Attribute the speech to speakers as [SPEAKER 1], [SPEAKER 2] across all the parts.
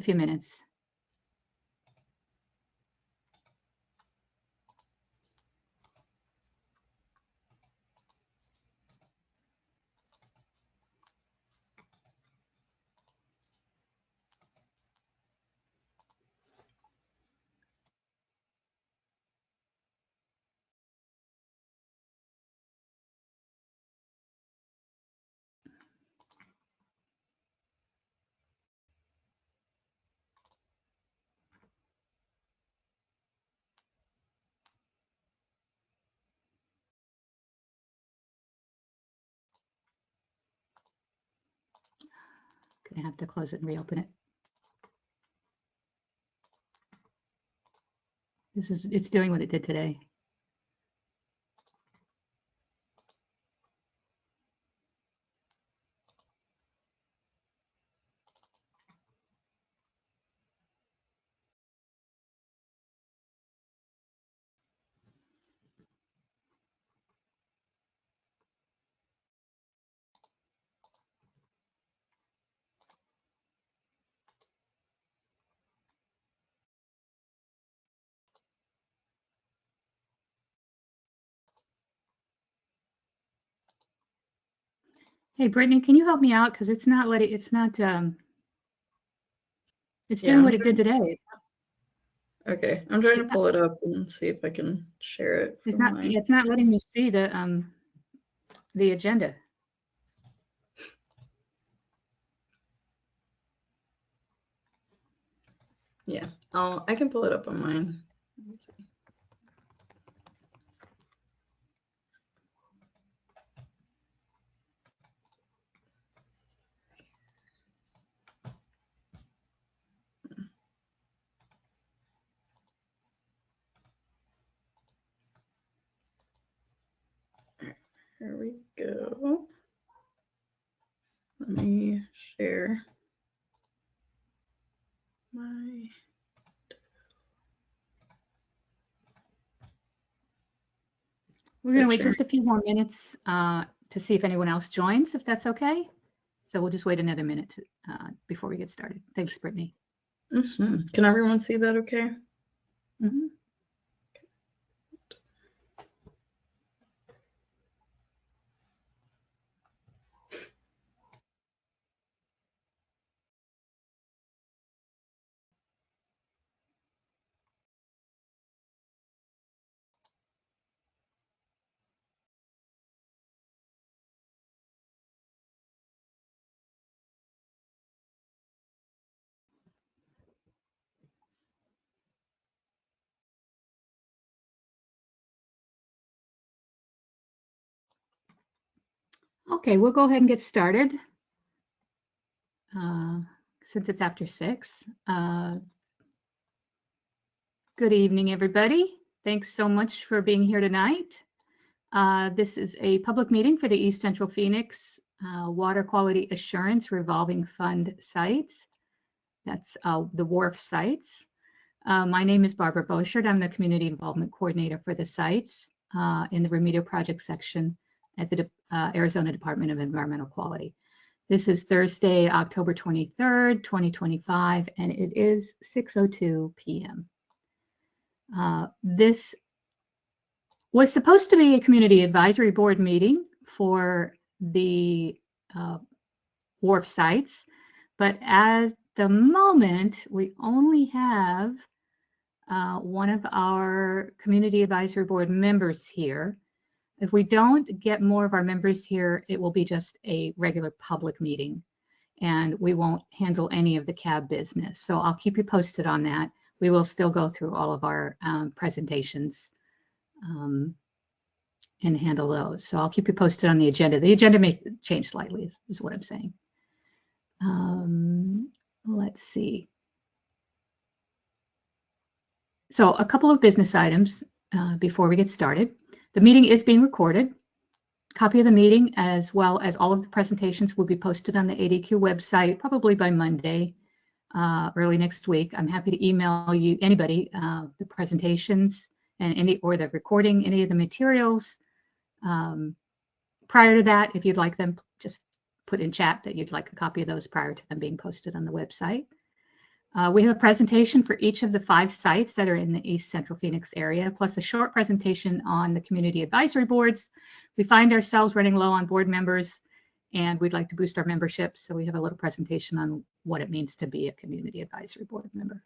[SPEAKER 1] few minutes. Gonna have to close it and reopen it. It's doing what it did today. Hey, Brittany, can you help me out? Because it's not letting, it's doing what it did today.
[SPEAKER 2] Okay, I'm trying to pull it up and see if I can share it.
[SPEAKER 1] It's not letting me see the agenda.
[SPEAKER 2] Yeah, I can pull it up on mine. Let's see. Here we go. Let me share my.
[SPEAKER 1] We're going to wait just a few more minutes to see if anyone else joins, if that's okay. So we'll just wait another minute before we get started. Thanks, Brittany.
[SPEAKER 2] Can everyone see that okay?
[SPEAKER 1] Okay, we'll go ahead and get started since it's after 6. Good evening, everybody. Thanks so much for being here tonight. This is a public meeting for the East Central Phoenix Water Quality Assurance Revolving Fund sites. That's the WQARF sites. My name is Barbara Boschert. I'm the Community Involvement Coordinator for the sites in the Remedial Project section at the Arizona Department of Environmental Quality. This is Thursday, October 23rd, 2025, and it is 6:02 p.m. This was supposed to be a community advisory board meeting for the WQARF sites, but at the moment, we only have one of our community advisory board members here. If we don't get more of our members here, it will be just a regular public meeting, and we won't handle any of the CAB business. So I'll keep you posted on that. We will still go through all of our presentations and handle those. So I'll keep you posted on the agenda. The agenda may change slightly, is what I'm saying. Let's see. So a couple of business items before we get started. The meeting is being recorded. Copy of the meeting, as well as all of the presentations, will be posted on the ADQ website probably by Monday, early next week. I'm happy to email you, anybody, the presentations and or the recording, any of the materials. Prior to that, if you'd like them, just put in chat that you'd like a copy of those prior to them being posted on the website. We have a presentation for each of the 5 sites that are in the East Central Phoenix area, plus a short presentation on the community advisory boards. We find ourselves running low on board members, and we'd like to boost our membership, so we have a little presentation on what it means to be a community advisory board member.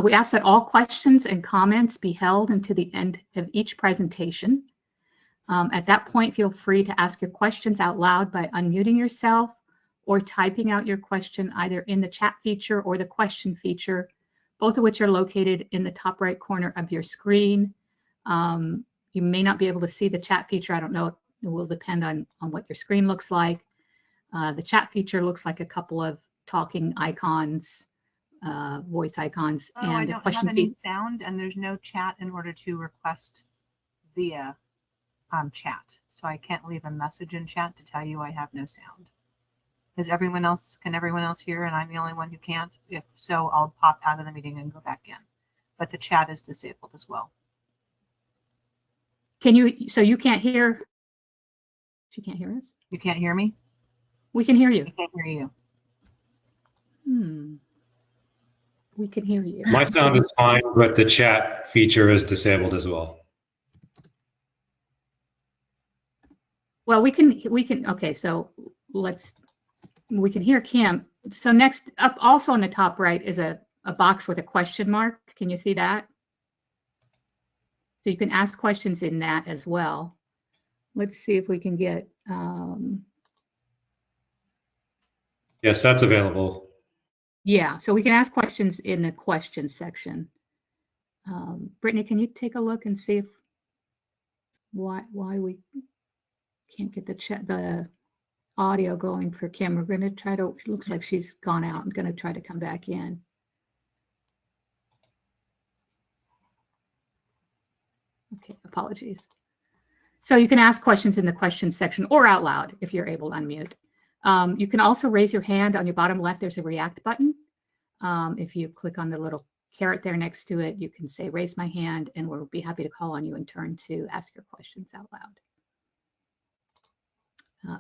[SPEAKER 1] We ask that all questions and comments be held until the end of each presentation. At that point, feel free to ask your questions out loud by unmuting yourself or typing out your question either in the chat feature or the question feature, both of which are located in the top right corner of your screen. You may not be able to see the chat feature. I don't know. It will depend on what your screen looks like. The chat feature looks like a couple of talking icons, voice icons.
[SPEAKER 3] Oh,
[SPEAKER 1] and
[SPEAKER 3] I
[SPEAKER 1] the
[SPEAKER 3] don't
[SPEAKER 1] question
[SPEAKER 3] have any sound, and there's no chat in order to request via chat. So I can't leave a message in chat to tell you I have no sound. Can everyone else hear and I'm the only one who can't? If so, I'll pop out of the meeting and go back in. But the chat is disabled as well.
[SPEAKER 1] So you can't hear? She can't hear us?
[SPEAKER 3] You can't hear me?
[SPEAKER 1] We can hear you.
[SPEAKER 3] I can't hear you.
[SPEAKER 1] We can hear you.
[SPEAKER 4] My sound is fine, but the chat feature is disabled as well.
[SPEAKER 1] Well, we can, okay, so we can hear Kim. So next up, also on the top right is a box with a question mark. Can you see that? So you can ask questions in that as well. Let's see if we can get,
[SPEAKER 4] Yes, that's available.
[SPEAKER 1] yeah, so we can ask questions in the question section. Brittany, can you take a look and see if why we can't get the audio going for Kim? We're going to try to, it looks like she's gone out and going to try to come back in. Okay, apologies. So you can ask questions in the questions section or out loud if you're able to unmute. You can also raise your hand. On your bottom left, there's a react button. If you click on the little caret there next to it, you can say raise my hand and we'll be happy to call on you in turn to ask your questions out loud.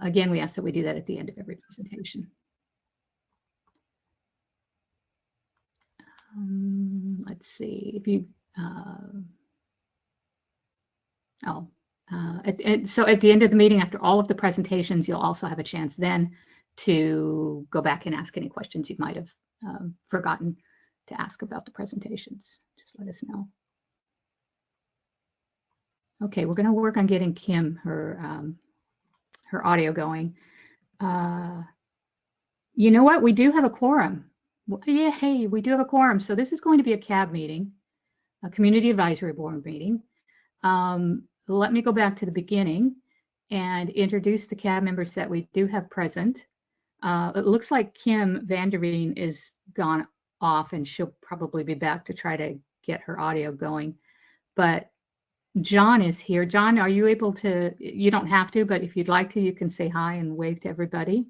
[SPEAKER 1] Again, we ask that we do that at the end of every presentation. Let's see if you, so at the end of the meeting, after all of the presentations, you'll also have a chance then to go back and ask any questions you might have forgotten to ask about the presentations. Just let us know. Okay, we're going to work on getting Kim her audio going. You know what? We do have a quorum. Yeah, hey, we do have a quorum. So this is going to be a CAB meeting, a Community Advisory Board meeting. Let me go back to the beginning and introduce the CAB members that we do have present. It looks like Kim Vanderveen is gone off and she'll probably be back to try to get her audio going. But John is here. John, are you able to, you don't have to, but if you'd like to, you can say hi and wave to everybody.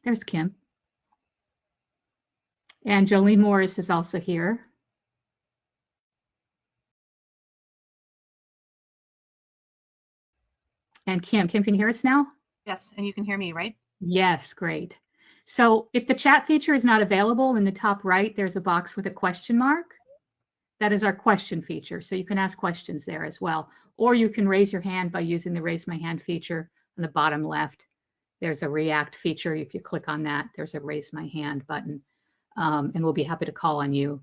[SPEAKER 1] There's Kim. And Jolene Morris is also here. And Kim, can you hear us now?
[SPEAKER 3] Yes, and you can hear me, right?
[SPEAKER 1] Yes, great. So if the chat feature is not available, in the top right, there's a box with a question mark. That is our question feature. So you can ask questions there as well. Or you can raise your hand by using the raise my hand feature on the bottom left. There's a react feature. If you click on that, there's a raise my hand button. And we'll be happy to call on you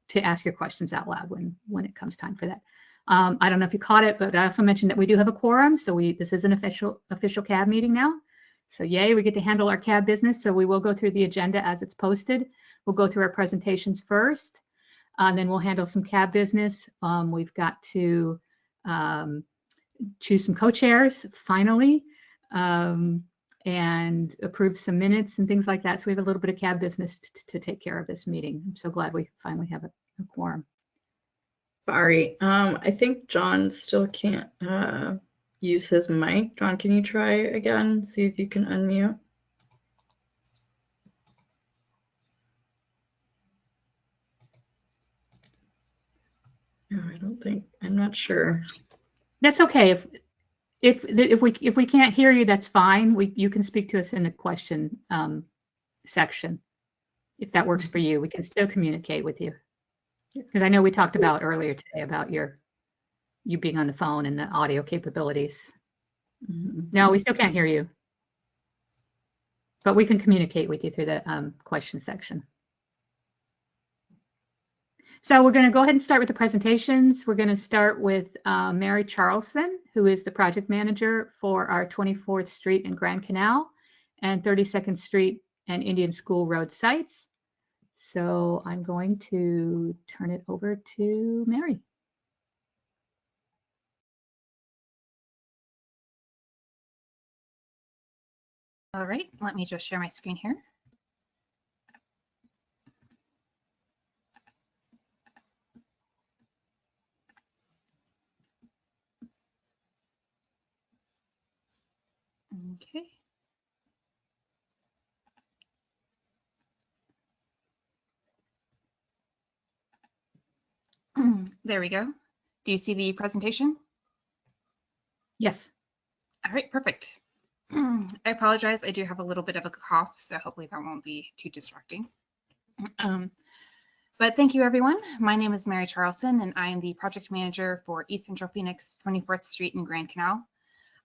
[SPEAKER 1] to ask your questions out loud when it comes time for that. I don't know if you caught it, but I also mentioned that we do have a quorum. So this is an official CAB meeting now. So yay, we get to handle our CAB business. So we will go through the agenda as it's posted. We'll go through our presentations first, and then we'll handle some CAB business. We've got to choose some co-chairs finally, and approve some minutes and things like that. So we have a little bit of CAB business to take care of this meeting. I'm so glad we finally have a quorum.
[SPEAKER 2] Sorry, I think John still can't use his mic. John, can you try again? See if you can unmute. No, I don't think, I'm not sure.
[SPEAKER 1] That's okay. If we can't hear you, that's fine. You can speak to us in the question section. If that works for you, we can still communicate with you. Because I know we talked about earlier today about you being on the phone and the audio capabilities. No, we still can't hear you. But we can communicate with you through the question section. So we're going to go ahead and start with the presentations. We're going to start with Mary Charlson, who is the project manager for our 24th Street and Grand Canal and 32nd Street and Indian School Road sites. So I'm going to turn it over to Mary.
[SPEAKER 5] All right, let me just share my screen here. Okay. There we go. Do you see the presentation?
[SPEAKER 1] Yes.
[SPEAKER 5] All right, perfect. I apologize. I do have a little bit of a cough, so hopefully that won't be too distracting. But thank you, everyone. My name is Mary Charlson, and I am the project manager for East Central Phoenix 24th Street and Grand Canal.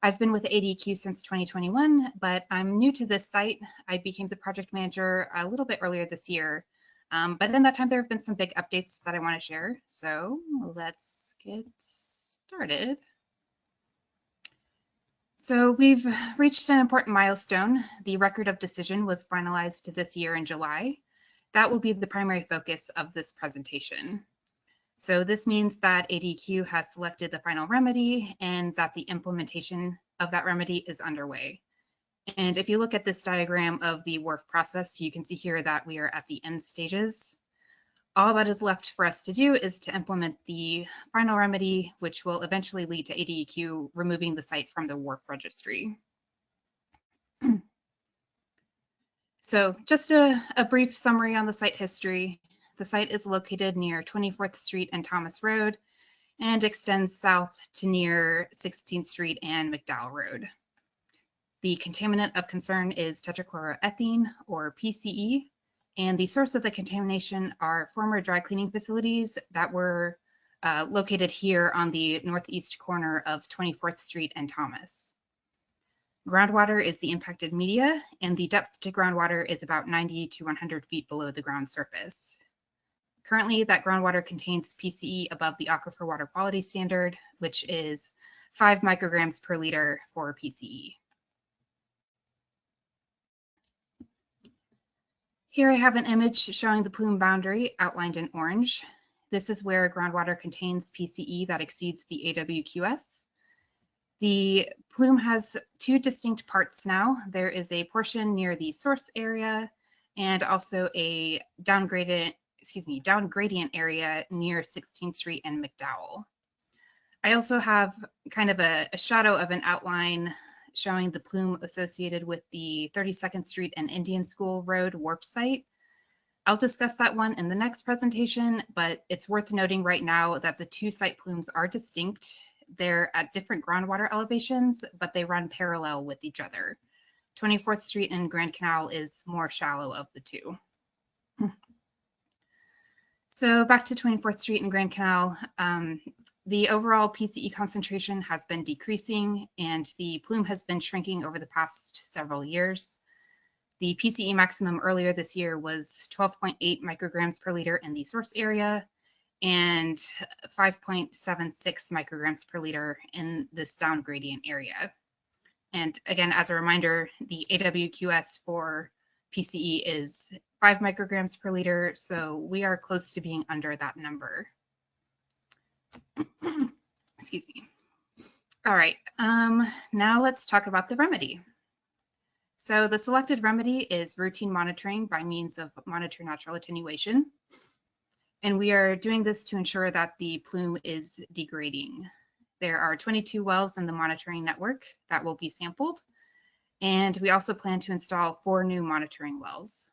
[SPEAKER 5] I've been with ADQ since 2021, but I'm new to this site. I became the project manager a little bit earlier this year. But in that time, there have been some big updates that I want to share. So let's get started. So we've reached an important milestone. The record of decision was finalized this year in July. That will be the primary focus of this presentation. So this means that ADQ has selected the final remedy and that the implementation of that remedy is underway. And if you look at this diagram of the WQARF process, you can see here that we are at the end stages. All that is left for us to do is to implement the final remedy, which will eventually lead to ADQ removing the site from the WQARF registry. So just a brief summary on the site history. The site is located near 24th Street and Thomas Road and extends south to near 16th Street and McDowell Road. The contaminant of concern is tetrachloroethene, or PCE, and the source of the contamination are former dry cleaning facilities that were located here on the northeast corner of 24th Street and Thomas. Groundwater is the impacted media, and the depth to groundwater is about 90 to 100 feet below the ground surface. Currently, that groundwater contains PCE above the aquifer water quality standard, which is 5 micrograms per liter for PCE. Here I have an image showing the plume boundary outlined in orange. This is where groundwater contains PCE that exceeds the AWQS. The plume has two distinct parts now. There is a portion near the source area and also a down gradient area near 16th Street and McDowell. I also have kind of a shadow of an outline showing the plume associated with the 32nd Street and Indian School Road WQARF site. I'll discuss that one in the next presentation, but it's worth noting right now that the two site plumes are distinct. They're at different groundwater elevations, but they run parallel with each other. 24th Street and Grand Canal is more shallow of the two. So back to 24th Street and Grand Canal, the overall PCE concentration has been decreasing and the plume has been shrinking over the past several years. The PCE maximum earlier this year was 12.8 micrograms per liter in the source area and 5.76 micrograms per liter in this down gradient area. And again, as a reminder, the AWQS for PCE is 5 micrograms per liter, so we are close to being under that number. Excuse me. All right, now let's talk about the remedy. So the selected remedy is routine monitoring by means of monitor natural attenuation. And we are doing this to ensure that the plume is degrading. There are 22 wells in the monitoring network that will be sampled. And we also plan to install 4 new monitoring wells.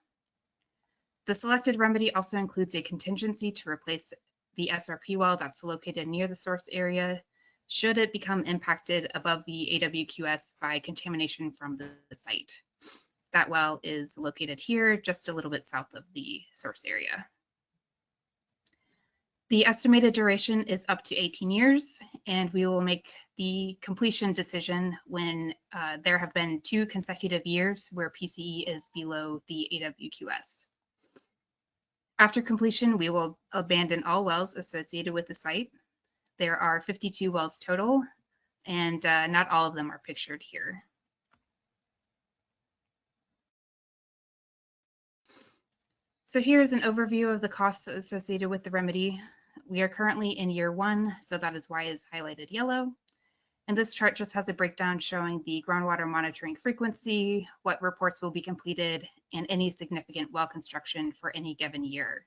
[SPEAKER 5] The selected remedy also includes a contingency to replace the SRP well that's located near the source area should it become impacted above the AWQS by contamination from the site. That well is located here, just a little bit south of the source area. The estimated duration is up to 18 years, and we will make the completion decision when there have been 2 consecutive years where PCE is below the AWQS. After completion, we will abandon all wells associated with the site. There are 52 wells total, and not all of them are pictured here. So here's an overview of the costs associated with the remedy. We are currently in year 1, so that is why it's highlighted yellow. And this chart just has a breakdown showing the groundwater monitoring frequency, what reports will be completed, and any significant well construction for any given year.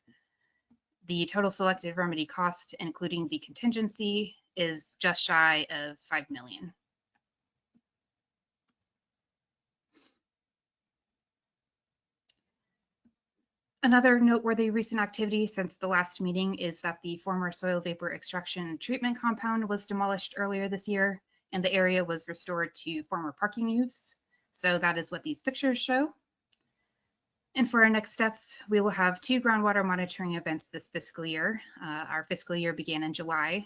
[SPEAKER 5] The total selected remedy cost, including the contingency, is just shy of $5 million. Another noteworthy recent activity since the last meeting is that the former soil vapor extraction and treatment compound was demolished earlier this year, and the area was restored to former parking use. So that is what these pictures show. And for our next steps, we will have 2 groundwater monitoring events this fiscal year. Our fiscal year began in July.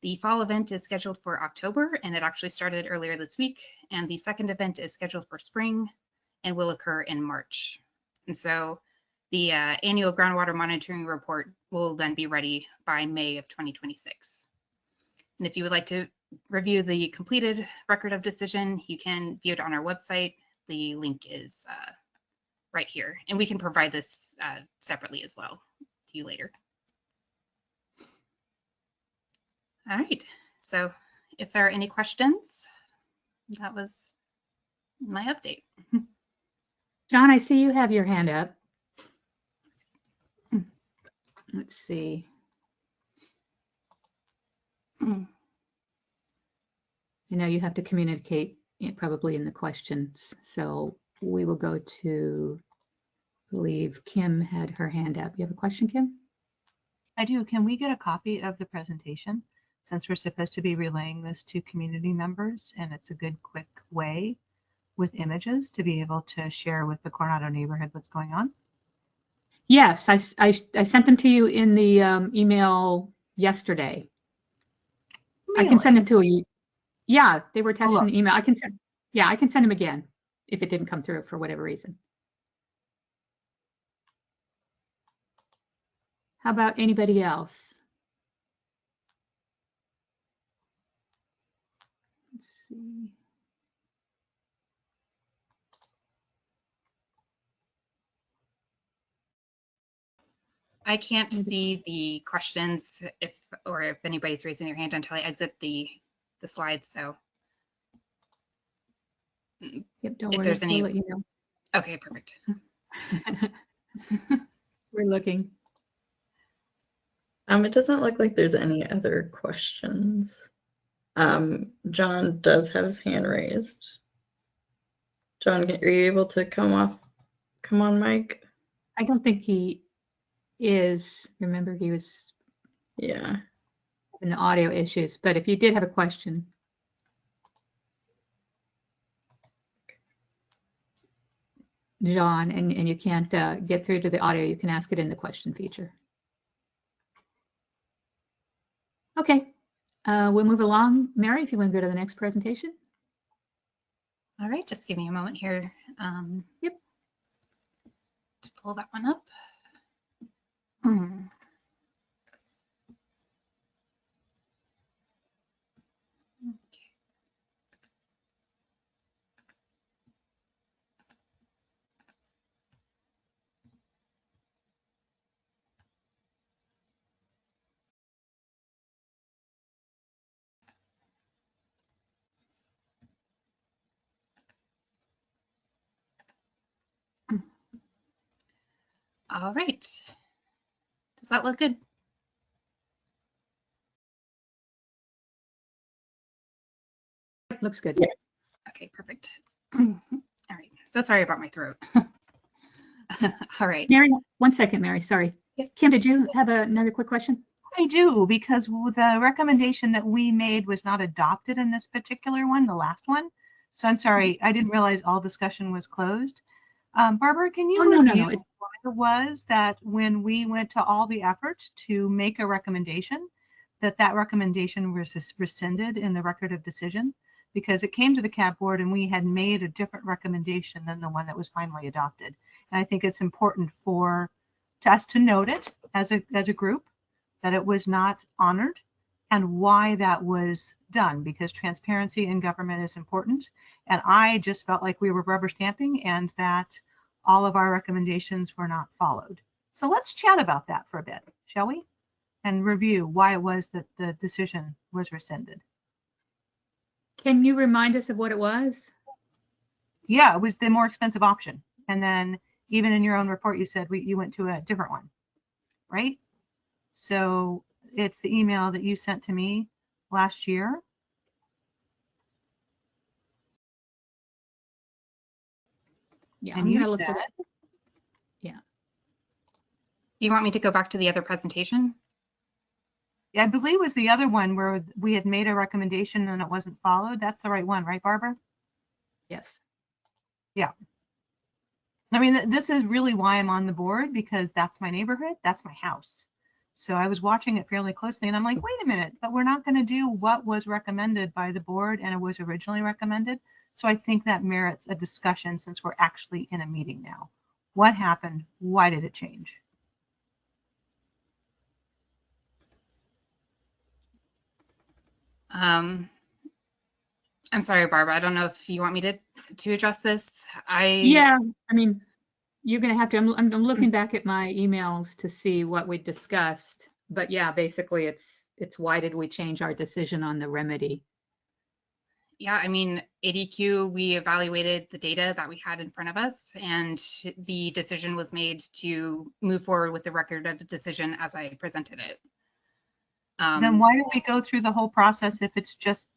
[SPEAKER 5] The fall event is scheduled for October, and it actually started earlier this week. And the second event is scheduled for spring and will occur in March. And so the annual groundwater monitoring report will then be ready by May of 2026. And if you would like to review the completed record of decision, you can view it on our website. The link is right here, and we can provide this separately as well to you later. All right, so if there are any questions, that was my update.
[SPEAKER 1] John, I see you have your hand up. Let's see. I know you have to communicate probably in the questions, so we will go to, I believe Kim had her hand up. You have a question, Kim?
[SPEAKER 3] I do. Can we get a copy of the presentation, since we're supposed to be relaying this to community members, and it's a good quick way with images to be able to share with the Coronado neighborhood what's going on?
[SPEAKER 1] Yes, I sent them to you in the email yesterday. Really? I can send them to you. Yeah, they were attached in the email. I can send them again if it didn't come through for whatever reason. How about anybody else? Let's see.
[SPEAKER 5] I can't see the questions if anybody's raising their hand until I exit the slides. So
[SPEAKER 1] yep, don't
[SPEAKER 5] if
[SPEAKER 1] worry,
[SPEAKER 5] there's any,
[SPEAKER 1] we'll let you know.
[SPEAKER 5] Okay, perfect.
[SPEAKER 1] We're looking.
[SPEAKER 2] It doesn't look like there's any other questions. John does have his hand raised. John, are you able to come on mic?
[SPEAKER 1] I don't think he is. Remember, he was in the audio issues, but if you did have a question. John, and you can't get through to the audio, you can ask it in the question feature. Okay, we'll move along. Mary, if you want to go to the next presentation.
[SPEAKER 5] All right, just give me a moment here. Yep. To pull that one up. All right. Does that look good?
[SPEAKER 1] Looks good.
[SPEAKER 2] Yes.
[SPEAKER 5] Okay, perfect. All right. So sorry about my throat. All right.
[SPEAKER 1] Mary, 1 second, Mary. Sorry.
[SPEAKER 5] Yes.
[SPEAKER 1] Kim, did you have another quick question?
[SPEAKER 3] I do, because the recommendation that we made was not adopted in this particular one, the last one. So I'm sorry, I didn't realize all discussion was closed. Barbara, can you
[SPEAKER 1] Oh, no, no,
[SPEAKER 3] review
[SPEAKER 1] no.
[SPEAKER 3] why it was that when we went to all the effort to make a recommendation, that recommendation was rescinded in the record of decision? Because it came to the CAB board and we had made a different recommendation than the one that was finally adopted. And I think it's important for us to note it as a group, that it was not honored and why that was done, because transparency in government is important. And I just felt like we were rubber stamping and that all of our recommendations were not followed. So let's chat about that for a bit, shall we? And review why it was that the decision was rescinded.
[SPEAKER 1] Can you remind us of what it was?
[SPEAKER 3] Yeah, it was the more expensive option. And then even in your own report, you said you went to a different one, right? So it's the email that you sent to me last year.
[SPEAKER 1] Yeah,
[SPEAKER 3] And
[SPEAKER 1] I'm
[SPEAKER 3] you
[SPEAKER 1] gonna look for
[SPEAKER 3] said,
[SPEAKER 1] that. Yeah.
[SPEAKER 5] Do you want me to go back to the other presentation?
[SPEAKER 3] I believe it was the other one where we had made a recommendation and it wasn't followed. That's the right one, right, Barbara?
[SPEAKER 1] Yes.
[SPEAKER 3] Yeah. I mean, this is really why I'm on the board, because that's my neighborhood, that's my house. So I was watching it fairly closely and I'm like, wait a minute, but we're not going to do what was recommended by the board and it was originally recommended. So I think that merits a discussion since we're actually in a meeting now. What happened? Why did it change?
[SPEAKER 5] I'm sorry, Barbara. I don't know if you want me to address this.
[SPEAKER 1] Yeah, I mean, you're gonna have to, I'm looking back at my emails to see what we discussed. But yeah, basically it's why did we change our decision on the remedy?
[SPEAKER 5] Yeah, I mean, ADQ, we evaluated the data that we had in front of us, and the decision was made to move forward with the record of the decision as I presented it.
[SPEAKER 3] Then why do we go through the whole process if it's just,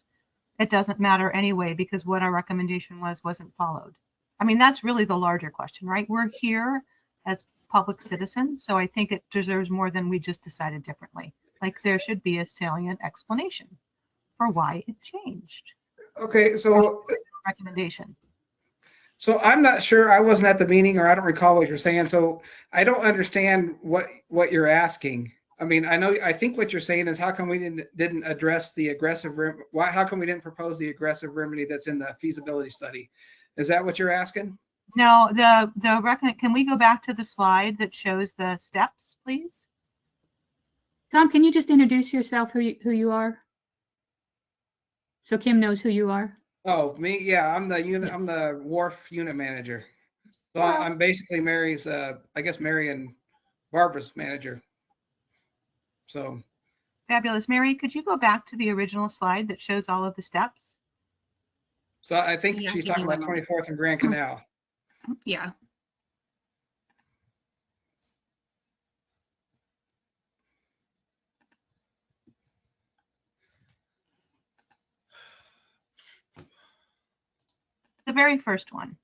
[SPEAKER 3] it doesn't matter anyway, because what our recommendation wasn't followed? I mean, that's really the larger question, right? We're here as public citizens, so I think it deserves more than we just decided differently. Like there should be a salient explanation for why it changed.
[SPEAKER 6] Okay, so
[SPEAKER 3] Recommendation.
[SPEAKER 6] I'm not sure. I wasn't at the meeting, or I don't recall what you're saying. So I don't understand what you're asking. I mean, I think what you're saying is how come we didn't address the aggressive how come we didn't propose the aggressive remedy that's in the feasibility study? Is that what you're asking?
[SPEAKER 3] No, can we go back to the slide that shows the steps, please?
[SPEAKER 1] Tom, can you just introduce yourself, who you are? So Kim knows who you are.
[SPEAKER 6] Oh, me? Yeah, I'm the unit. I'm the WQARF unit manager. So I'm basically Mary's. I guess Mary and Barbara's manager. So.
[SPEAKER 3] Fabulous. Mary, could you go back to the original slide that shows all of the steps?
[SPEAKER 6] So I think
[SPEAKER 5] Yeah,
[SPEAKER 6] she's
[SPEAKER 5] give me
[SPEAKER 6] talking about
[SPEAKER 5] one moment.
[SPEAKER 6] 24th and Grand Canal.
[SPEAKER 5] Yeah.
[SPEAKER 3] The very first one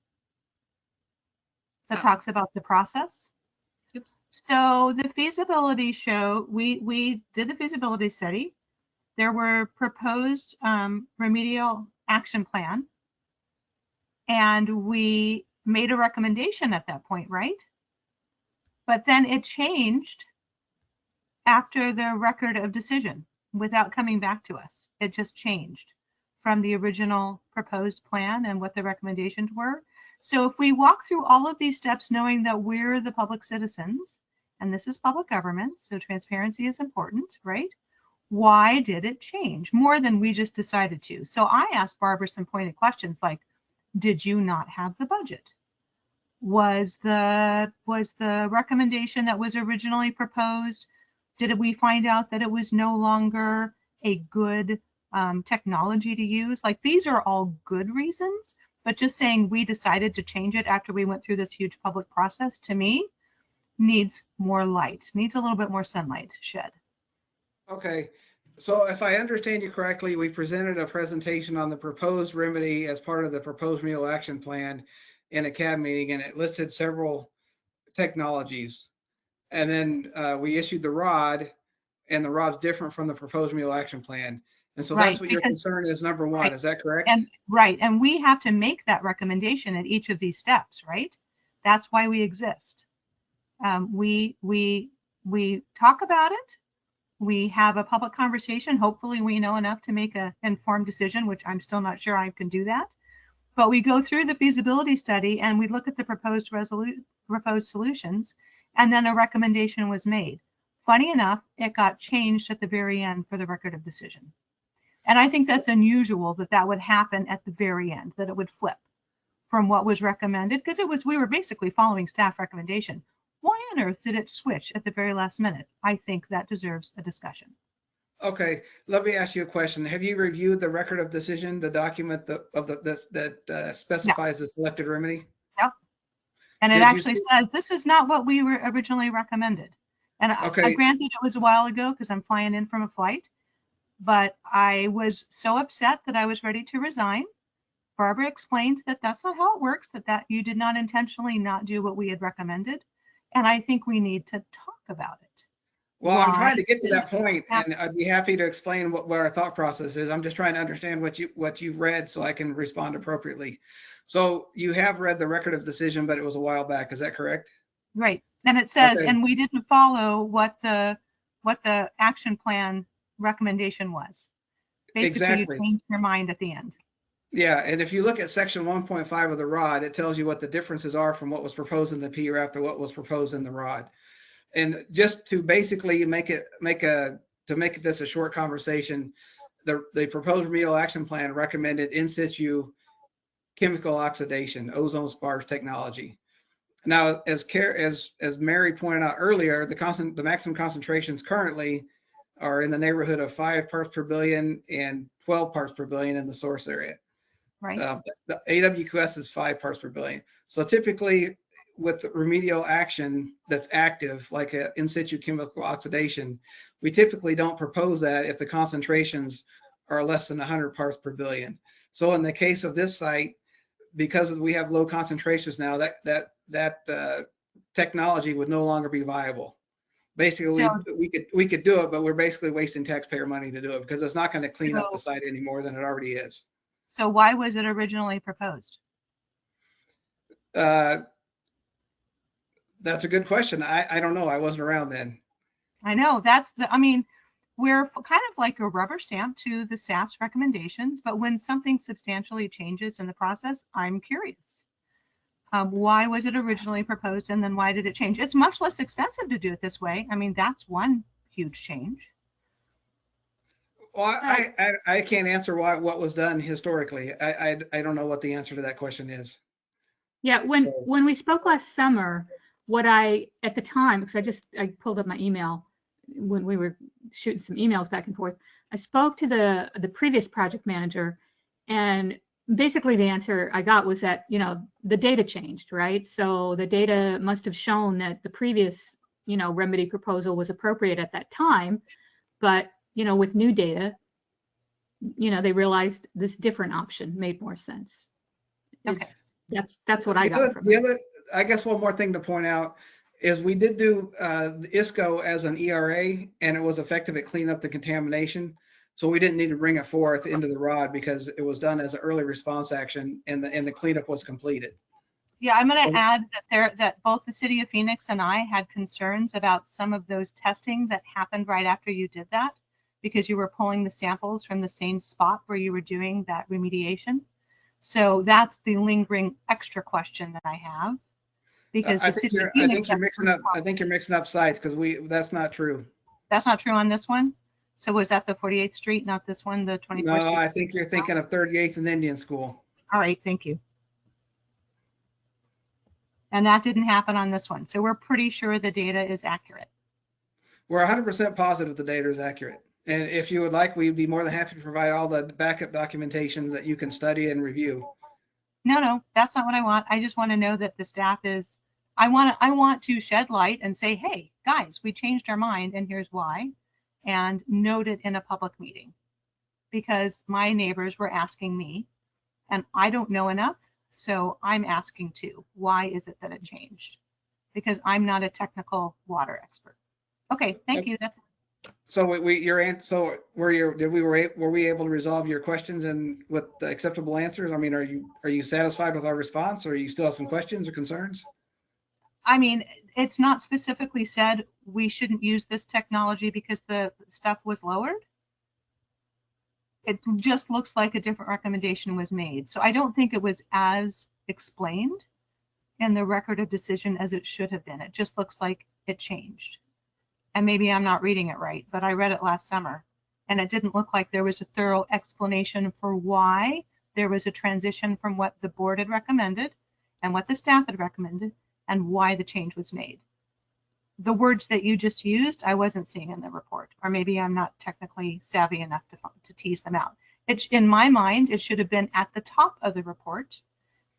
[SPEAKER 3] that
[SPEAKER 5] Oh.
[SPEAKER 3] talks about the process.
[SPEAKER 5] Oops.
[SPEAKER 3] So the feasibility we did the feasibility study. There were proposed remedial action plan, and we made a recommendation at that point, right? But then it changed after the record of decision without coming back to us. It just changed from the original proposed plan and what the recommendations were. So if we walk through all of these steps knowing that we're the public citizens, and this is public government, so transparency is important, right? Why did it change more than we just decided to? So I asked Barbara some pointed questions like, did you not have the budget? Was the recommendation that was originally proposed, did we find out that it was no longer a good technology to use? Like these are all good reasons, but just saying we decided to change it after we went through this huge public process, to me, needs more light, needs a little bit more sunlight shed.
[SPEAKER 6] Okay, so if I understand you correctly, we presented a presentation on the proposed remedy as part of the proposed remedial action plan in a CAB meeting, and it listed several technologies. And then we issued the ROD, and the rod's different from the proposed remedial action plan. And so
[SPEAKER 3] Right,
[SPEAKER 6] that's what your
[SPEAKER 3] because-
[SPEAKER 6] concern is, number one.
[SPEAKER 3] Right.
[SPEAKER 6] Is that correct?
[SPEAKER 3] And we have to make that recommendation at each of these steps, right? That's why we exist. We talk about it. We have a public conversation. Hopefully we know enough to make an informed decision, which I'm still not sure I can do that. But we go through the feasibility study and we look at the proposed solutions, and then a recommendation was made. Funny enough, it got changed at the very end for the record of decision. And I think that's unusual that that would happen at the very end, that it would flip from what was recommended, because we were basically following staff recommendation. Why on earth did it switch at the very last minute? I think that deserves a discussion.
[SPEAKER 6] Okay, let me ask you a question. Have you reviewed the record of decision, the document that specifies the selected remedy?
[SPEAKER 3] Yep. And it
[SPEAKER 6] Did you
[SPEAKER 3] actually
[SPEAKER 6] see-
[SPEAKER 3] says this is not what we were originally recommended. And
[SPEAKER 6] Okay.
[SPEAKER 3] granted, it was a while ago because I'm flying in from a flight, but I was so upset that I was ready to resign. Barbara explained that that's not how it works, that you did not intentionally not do what we had recommended. And I think we need to talk about it.
[SPEAKER 6] Well, I'm
[SPEAKER 3] Why
[SPEAKER 6] trying to get to that
[SPEAKER 3] did it
[SPEAKER 6] point,
[SPEAKER 3] happen?
[SPEAKER 6] and I'd be happy to explain what our thought process is. I'm just trying to understand what you've read so I can respond appropriately. So you have read the record of decision, but it was a while back. Is that correct?
[SPEAKER 3] Right. And it says,
[SPEAKER 6] Okay.
[SPEAKER 3] and we didn't follow what the action plan recommendation was. Basically,
[SPEAKER 6] Exactly.
[SPEAKER 3] you changed your mind at the end.
[SPEAKER 6] Yeah, and if you look at section 1.5 of the ROD, it tells you what the differences are from what was proposed in the PRF to what was proposed in the ROD. And just to basically make this a short conversation, the proposed remedial action plan recommended in situ chemical oxidation, ozone sparge technology. Now, as Mary pointed out earlier, the maximum concentrations currently are in the neighborhood of 5 parts per billion and 12 parts per billion in the source area.
[SPEAKER 3] Right.
[SPEAKER 6] The AWQS is 5 parts per billion. So typically with remedial action that's active, like in situ chemical oxidation, we typically don't propose that if the concentrations are less than 100 parts per billion. So in the case of this site, because we have low concentrations now, that technology would no longer be viable. Basically,
[SPEAKER 3] So-
[SPEAKER 6] we could do it, but we're basically wasting taxpayer money to do it because it's not going to clean up the
[SPEAKER 3] So-
[SPEAKER 6] site any more than it already is.
[SPEAKER 3] So why was it originally proposed?
[SPEAKER 6] That's a good question. I don't know. I wasn't around then.
[SPEAKER 3] I know we're kind of like a rubber stamp to the staff's recommendations, but when something substantially changes in the process, I'm curious. Why was it originally proposed and then why did it change? It's much less expensive to do it this way. I mean, that's one huge change.
[SPEAKER 6] Well, I can't answer what was done historically. I don't know what the answer to that question is.
[SPEAKER 1] Yeah, when we spoke last summer, at the time, because I pulled up my email when we were shooting some emails back and forth, I spoke to the previous project manager, and basically the answer I got was that, the data changed, right? So the data must have shown that the previous, remedy proposal was appropriate at that time, but, with new data, they realized this different option made more sense.
[SPEAKER 3] Okay.
[SPEAKER 1] That's what I got from it.
[SPEAKER 6] I guess one more thing to point out is we did do the ISCO as an ERA, and it was effective at cleaning up the contamination. So we didn't need to bring it forth into the ROD because it was done as an early response action, and the cleanup was completed.
[SPEAKER 3] Yeah, I'm going to add that both the city of Phoenix and I had concerns about some of those testing that happened right after you did that, because you were pulling the samples from the same spot where you were doing that remediation. So that's the lingering extra question that I have. Because
[SPEAKER 6] I think you're mixing up sites because that's not true.
[SPEAKER 3] That's not true on this one. So was that the 48th Street, not this one, the 24th
[SPEAKER 6] No,
[SPEAKER 3] Street?
[SPEAKER 6] I think you're thinking of 38th and Indian School.
[SPEAKER 3] All right, thank you. And that didn't happen on this one. So we're pretty sure the data is accurate.
[SPEAKER 6] We're 100% positive the data is accurate. And if you would like, we'd be more than happy to provide all the backup documentation that you can study and review.
[SPEAKER 3] No, that's not what I want. I just want to know that the staff is, I want to shed light and say, hey, guys, we changed our mind and here's why, and note it in a public meeting. Because my neighbors were asking me, and I don't know enough, so I'm asking too. Why is it that it changed? Because I'm not a technical water expert. Okay, thank you. That's
[SPEAKER 6] So were we able to resolve your questions and with the acceptable answers? I mean, are you satisfied with our response, or you still have some questions or concerns?
[SPEAKER 3] I mean, it's not specifically said we shouldn't use this technology because the stuff was lowered. It just looks like a different recommendation was made. So I don't think it was as explained in the record of decision as it should have been. It just looks like it changed. And maybe I'm not reading it right, but I read it last summer and it didn't look like there was a thorough explanation for why there was a transition from what the board had recommended and what the staff had recommended and why the change was made. The words that you just used, I wasn't seeing in the report, or maybe I'm not technically savvy enough to tease them out. In my mind, it should have been at the top of the report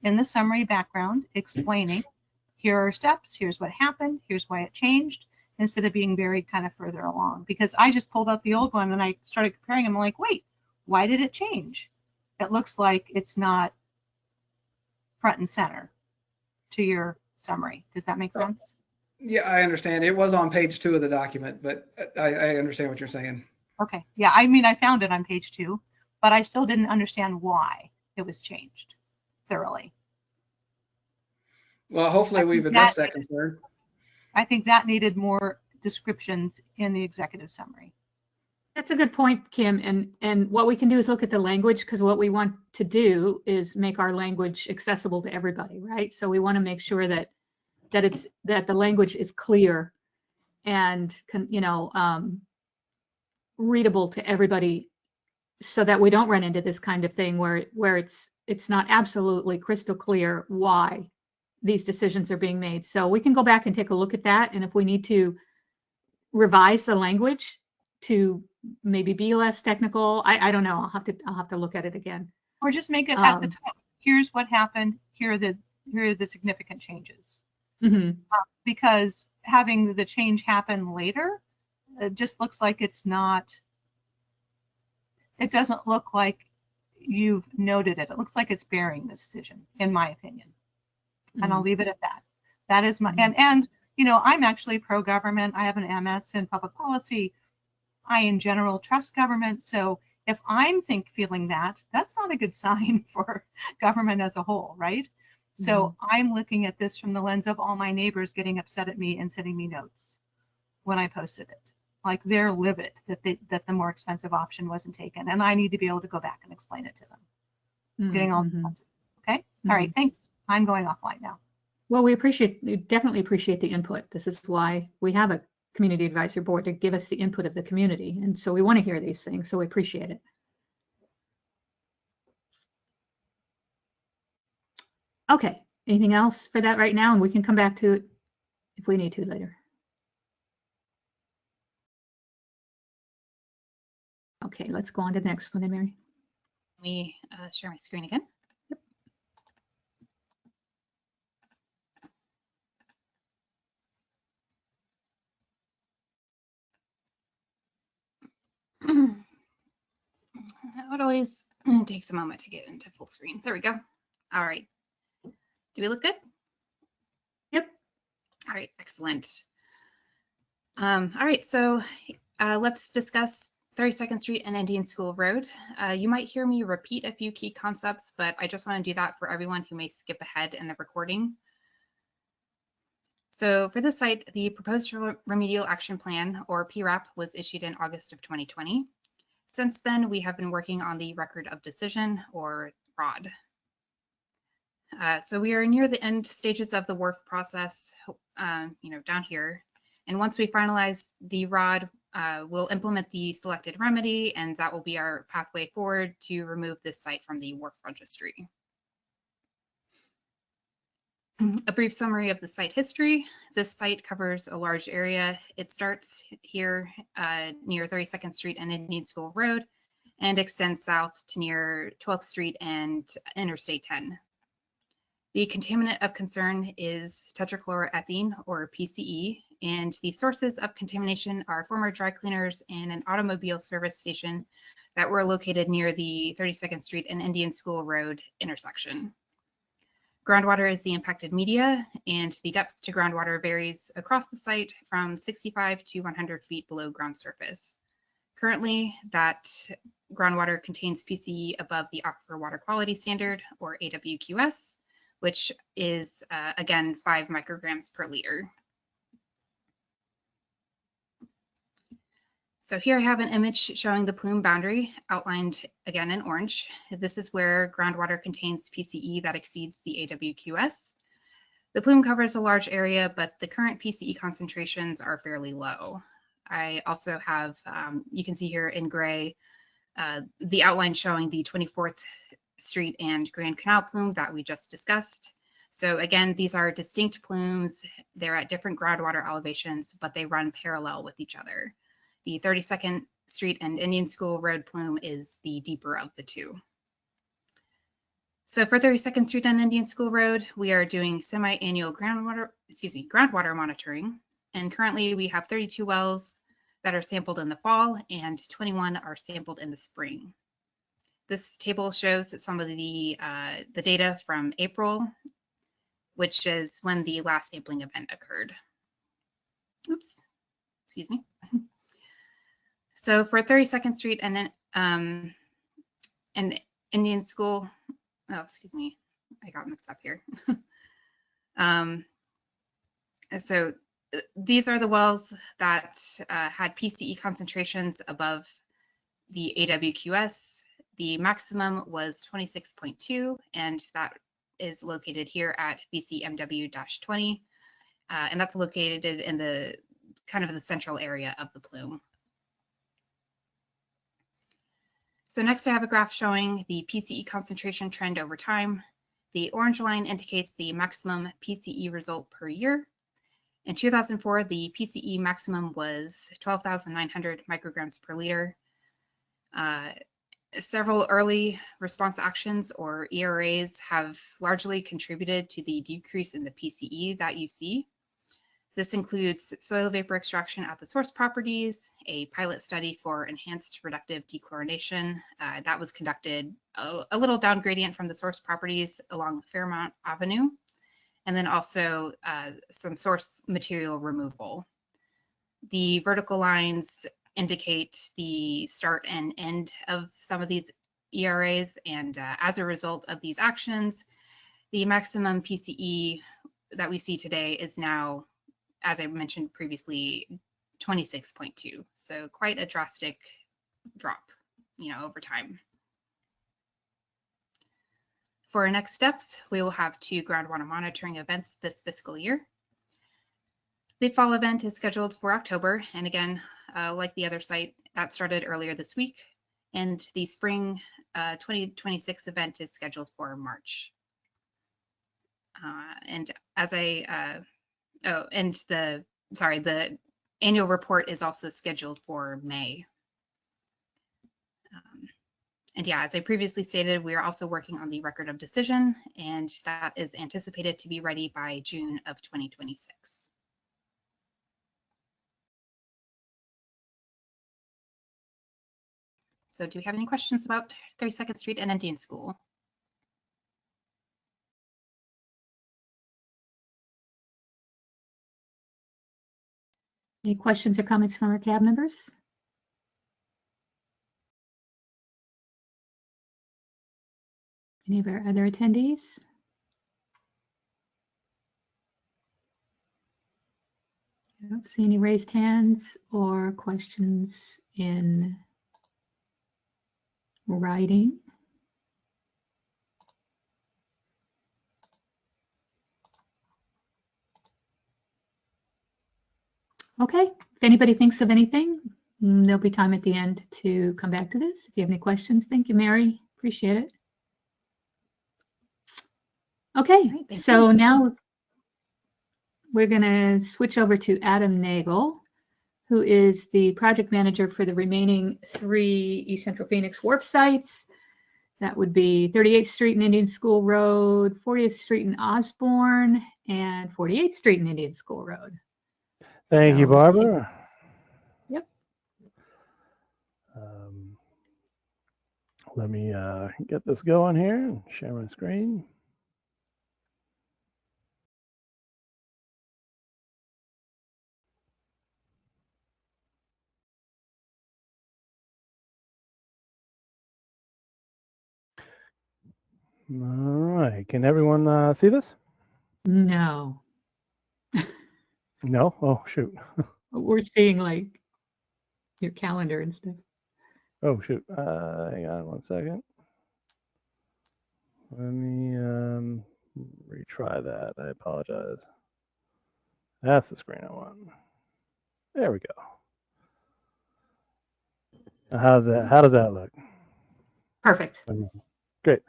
[SPEAKER 3] in the summary background explaining, here are steps, here's what happened, here's why it changed, instead of being buried kind of further along. Because I just pulled out the old one and I started comparing them. I'm like, wait, why did it change? It looks like it's not front and center to your summary. Does that make sense?
[SPEAKER 6] Yeah, I understand. It was on page 2 of the document, but I understand what you're saying.
[SPEAKER 3] Okay. Yeah, I mean, I found it on page 2, but I still didn't understand why it was changed thoroughly.
[SPEAKER 6] Well, hopefully we've addressed that concern.
[SPEAKER 3] I think that needed more descriptions in the executive summary.
[SPEAKER 1] That's a good point, Kim. And what we can do is look at the language, because what we want to do is make our language accessible to everybody, right? So we want to make sure that the language is clear and readable to everybody, so that we don't run into this kind of thing where it's not absolutely crystal clear why these decisions are being made. So we can go back and take a look at that, and if we need to revise the language to maybe be less technical, I don't know. I'll have to look at it again.
[SPEAKER 3] Or just make it at the top. Here's what happened. Here are the significant changes.
[SPEAKER 1] Mm-hmm.
[SPEAKER 3] Because having the change happen later, it just looks like it's not. It doesn't look like you've noted it. It looks like it's burying the decision, in my opinion. Mm-hmm. And I'll leave it at that. That is my and I'm actually pro-government. I have an MS in public policy. I, in general, trust government. So if I'm feeling that, that's not a good sign for government as a whole, right? Mm-hmm. So I'm looking at this from the lens of all my neighbors getting upset at me and sending me notes when I posted it. Like, they're livid that the more expensive option wasn't taken, and I need to be able to go back and explain it to them. Mm-hmm. Getting all okay. Mm-hmm. All right, thanks. I'm going offline now.
[SPEAKER 1] Well, we definitely appreciate the input. This is why we have a community advisory board, to give us the input of the community. And so we want to hear these things, so we appreciate it. Okay, anything else for that right now? And we can come back to it if we need to later. Okay, let's go on to the next one then, Mary.
[SPEAKER 5] Let me share my screen again. It always takes a moment to get into full screen. There we go. All right. Do we look good?
[SPEAKER 1] Yep.
[SPEAKER 5] All right, excellent. All right, so let's discuss 32nd Street and Indian School Road. You might hear me repeat a few key concepts, but I just want to do that for everyone who may skip ahead in the recording. So for this site, the Proposed Remedial Action Plan, or PRAP, was issued in August of 2020. Since then, we have been working on the Record of Decision, or ROD. So we are near the end stages of the WQARF process, down here. And once we finalize the ROD, we'll implement the selected remedy, and that will be our pathway forward to remove this site from the WQARF registry. A brief summary of the site history. This site covers a large area. It starts here near 32nd Street and Indian School Road and extends south to near 12th Street and Interstate 10. The contaminant of concern is tetrachloroethene, or PCE, and the sources of contamination are former dry cleaners and an automobile service station that were located near the 32nd Street and Indian School Road intersection. Groundwater is the impacted media, and the depth to groundwater varies across the site from 65 to 100 feet below ground surface. Currently, that groundwater contains PCE above the Aquifer Water Quality Standard, or AWQS, which is, again, 5 micrograms per liter. So here I have an image showing the plume boundary outlined again in orange. This is where groundwater contains PCE that exceeds the AWQS. The plume covers a large area, but the current PCE concentrations are fairly low. I also have, you can see here in gray, the outline showing the 24th Street and Grand Canal plume that we just discussed. So again, these are distinct plumes. They're at different groundwater elevations, but they run parallel with each other. The 32nd Street and Indian School Road plume is the deeper of the two. So for 32nd Street and Indian School Road, we are doing semi-annual groundwater monitoring. And currently we have 32 wells that are sampled in the fall and 21 are sampled in the spring. This table shows some of the data from April, which is when the last sampling event occurred. Oops, excuse me. So for 32nd Street and Indian School, oh, excuse me, I got mixed up here. So these are the wells that had PCE concentrations above the AWQS. The maximum was 26.2, and that is located here at BCMW-20, and that's located in the kind of the central area of the plume. So next I have a graph showing the PCE concentration trend over time. The orange line indicates the maximum PCE result per year. In 2004, the PCE maximum was 12,900 micrograms per liter. Several early response actions, or ERAs, have largely contributed to the decrease in the PCE that you see. This includes soil vapor extraction at the source properties, a pilot study for enhanced reductive dechlorination that was conducted a little down gradient from the source properties along Fairmount Avenue, and then also some source material removal. The vertical lines indicate the start and end of some of these ERAs, and as a result of these actions, the maximum PCE that we see today is now, as I mentioned previously, 26.2. So quite a drastic drop, over time. For our next steps, we will have 2 groundwater monitoring events this fiscal year. The fall event is scheduled for October, and again, like the other site, that started earlier this week, and the spring 2026 event is scheduled for March. And as the annual report is also scheduled for May. And yeah, as I previously stated, we are also working on the record of decision, and that is anticipated to be ready by June of 2026. So do we have any questions about 32nd Street and Indian School?
[SPEAKER 1] Any questions or comments from our CAB members? Any of our other attendees? I don't see any raised hands or questions in writing. Okay, if anybody thinks of anything, there'll be time at the end to come back to this. If you have any questions, thank you, Mary. Appreciate it. Okay,
[SPEAKER 5] Right,
[SPEAKER 1] so now we're going to switch over to Adam Nagel, who is the project manager for the remaining 3 East Central Phoenix WQARF sites. That would be 38th Street and Indian School Road, 40th Street and Osborne, and 48th Street and Indian School Road.
[SPEAKER 7] Thank you, Barbara.
[SPEAKER 1] Yep.
[SPEAKER 7] Let me get this going here and share my screen. All right. Can everyone see this?
[SPEAKER 1] No,
[SPEAKER 7] No? Oh, shoot.
[SPEAKER 1] we're seeing like your calendar and stuff.
[SPEAKER 7] Oh, shoot. Hang on 1 second. Let me retry that. I apologize. That's the screen I want. There we go. How does that look?
[SPEAKER 1] Perfect.
[SPEAKER 7] Great.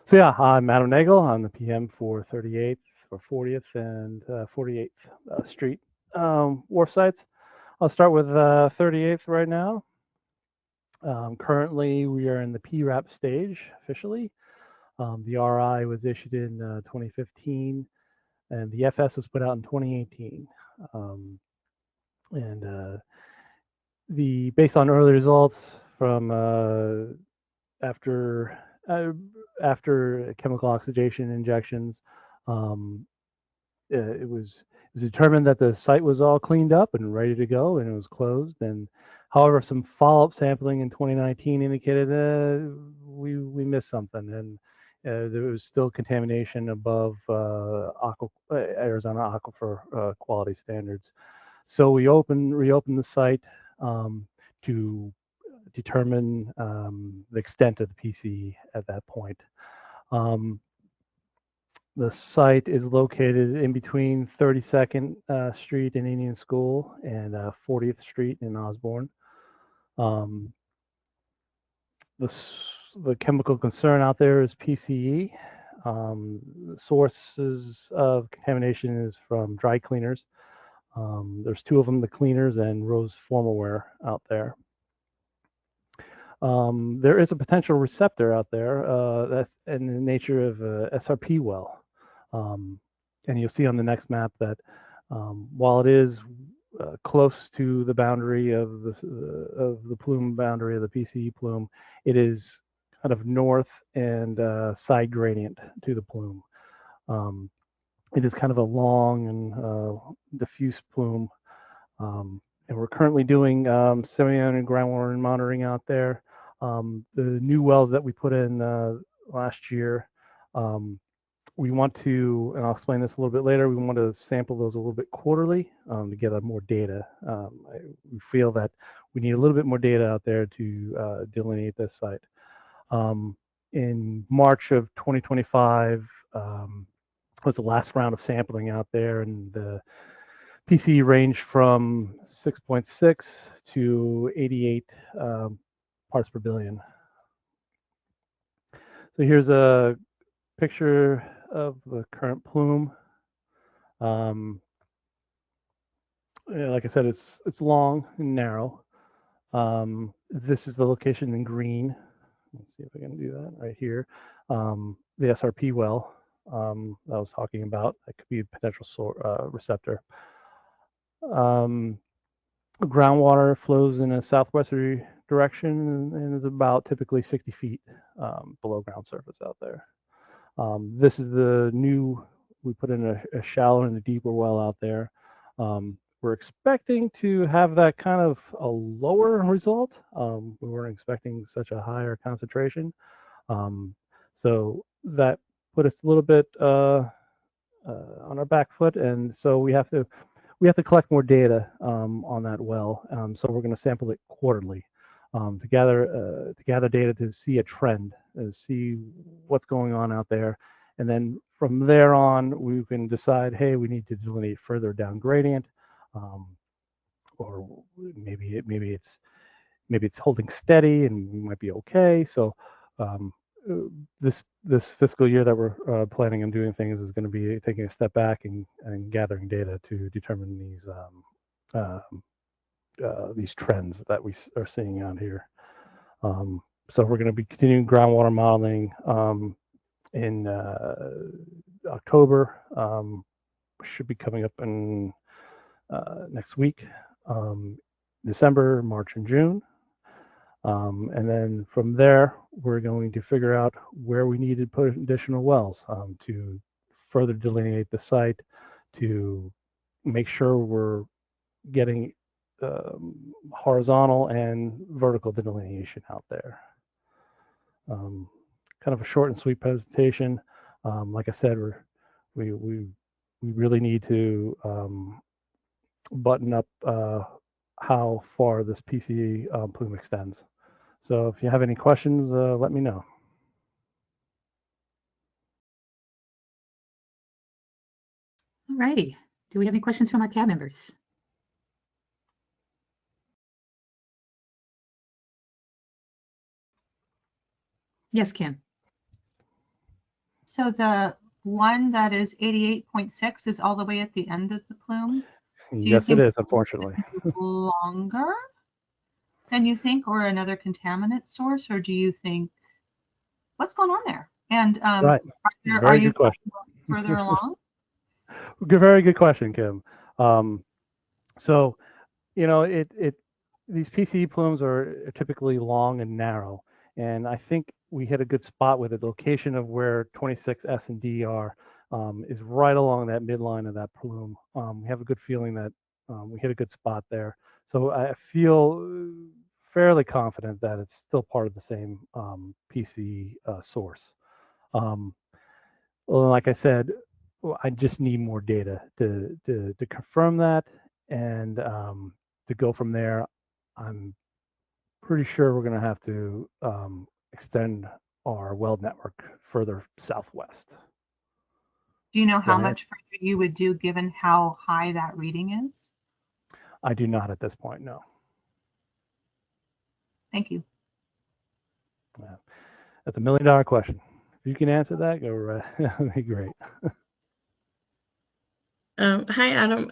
[SPEAKER 7] So yeah, I'm Adam Nagel. I'm the PM for 38th or 40th and 48th Street wharf sites. I'll start with 38th right now. Currently, we are in the PRAP stage officially. The RI was issued in 2015, and the FS was put out in 2018. And based on early results from after chemical oxidation injections, it was determined that the site was all cleaned up and ready to go, and it was closed. And however, some follow-up sampling in 2019 indicated we missed something, and there was still contamination above Arizona aquifer quality standards. So we reopened the site to determine the extent of the PCE at that point. The site is located in between 32nd Street in Indian School and 40th Street in Osborne. The chemical concern out there is PCE. The sources of contamination is from dry cleaners. There's 2 of them, the cleaners and Rose Formalware out there. There is a potential receptor out there that's in the nature of a SRP well. And you'll see on the next map that while it is close to the boundary of the plume boundary of the PCE plume, it is kind of north and side gradient to the plume. It is kind of a long and diffuse plume. And we're currently doing semi-annual groundwater monitoring out there. The new wells that we put in last year, we want to, and I'll explain this a little bit later, we want to sample those a little bit quarterly to get more data. We feel that we need a little bit more data out there to delineate this site. In March of 2025 was the last round of sampling out there, and the PCE ranged from 6.6 to 88 parts per billion. So here's a picture of the current plume. Like I said, it's long and narrow. This is the location in green. Let's see if I can do that right here. The SRP well that I was talking about, that could be a potential receptor. Groundwater flows in a southwesterly direction and is about typically 60 feet below ground surface out there. This is the new, we put in a shallow and a deeper well out there. We're expecting to have that kind of a lower result. We weren't expecting such a higher concentration. So that put us a little bit on our back foot, and so we have to collect more data on that well. So we're going to sample it quarterly to gather data to see a trend, and see what's going on out there. And then from there on, we can decide, hey, we need to delineate further down gradient, or maybe it's holding steady and we might be okay. So this fiscal year that we're planning on doing things is going to be taking a step back and gathering data to determine these trends that we are seeing out here. So we're going to be continuing groundwater modeling in October. Should be coming up in next week, December, March, and June. And then from there, we're going to figure out where we need to put additional wells to further delineate the site, to make sure we're getting horizontal and vertical delineation out there. kind of a short and sweet presentation. Like I said, we really need to button up how far this PCE plume extends. So if you have any questions, let me know.
[SPEAKER 1] All righty. Do we have any questions from our CAB members? Yes, Kim.
[SPEAKER 3] So the one that is 88.6 is all the way at the end of the plume.
[SPEAKER 7] Yes, it is, unfortunately.
[SPEAKER 3] Longer than you think, or another contaminant source, or do you think what's going on there? And
[SPEAKER 7] Right.
[SPEAKER 3] are you
[SPEAKER 7] good question.
[SPEAKER 3] further along?
[SPEAKER 7] Very good question, Kim. So, you know, these PCE plumes are typically long and narrow, and I think we hit a good spot with the location of where 26S and D are. Is right along that midline of that plume. We have a good feeling that we hit a good spot there. So I feel fairly confident that it's still part of the same PCE source. Well, like I said, I just need more data to confirm that, and to go from there. I'm pretty sure we're going to have to extend our well network further southwest.
[SPEAKER 3] Do you know how much further you would do given how high that reading is?
[SPEAKER 7] I do not at this point, no.
[SPEAKER 3] Thank you.
[SPEAKER 7] Yeah. That's $1 million question. If you can answer that, go right. That'd be great.
[SPEAKER 2] Hi, Adam.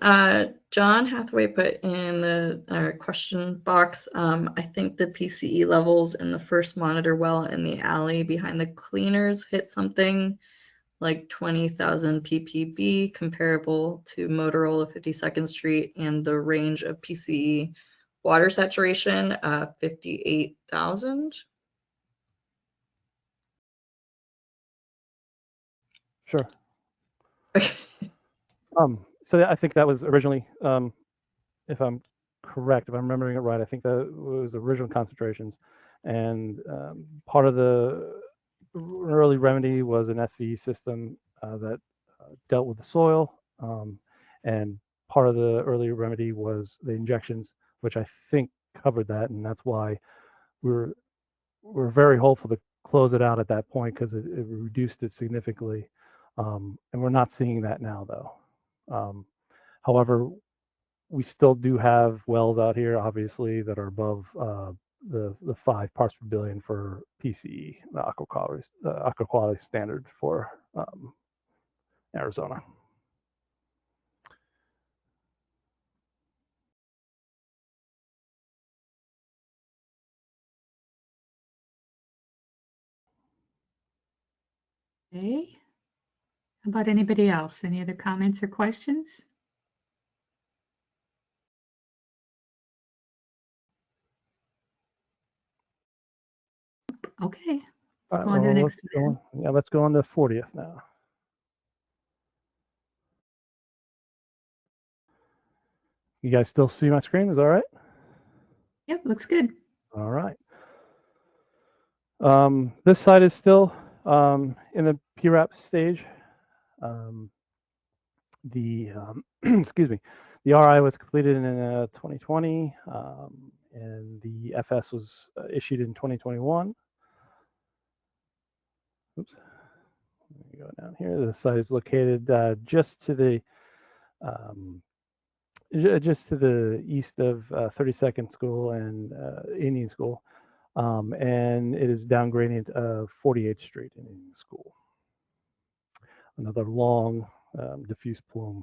[SPEAKER 2] John Hathaway put in the question box, I think the PCE levels in the first monitor well in the alley behind the cleaners hit something like 20,000 ppb, comparable to Motorola 52nd Street, and the range of PCE water saturation, 58,000.
[SPEAKER 7] Sure. So I think that was originally, if I'm correct, if I'm remembering it right, I think that was original concentrations, and part of the early remedy was an SVE system that dealt with the soil, and part of the early remedy was the injections, which I think covered that, and that's why we're very hopeful to close it out at that point, because it reduced it significantly, and we're not seeing that now though. However, we still do have wells out here, obviously, that are above the 5 parts per billion for PCE, the aqua quality standard for Arizona.
[SPEAKER 1] Okay. How about anybody else? Any other comments or questions? Okay. Let's go on to the next one.
[SPEAKER 7] Yeah, let's go on to 40th now. You guys still see my screen? Is that all right?
[SPEAKER 1] Yep, looks good.
[SPEAKER 7] All right. This site is still in the PRAP stage. Excuse me, the RI was completed in 2020, and the FS was issued in 2021. Oops. Let me go down here. The site is located just to the east of 32nd School and Indian School, and it is down gradient of 48th Street in Indian School. Another long diffuse plume.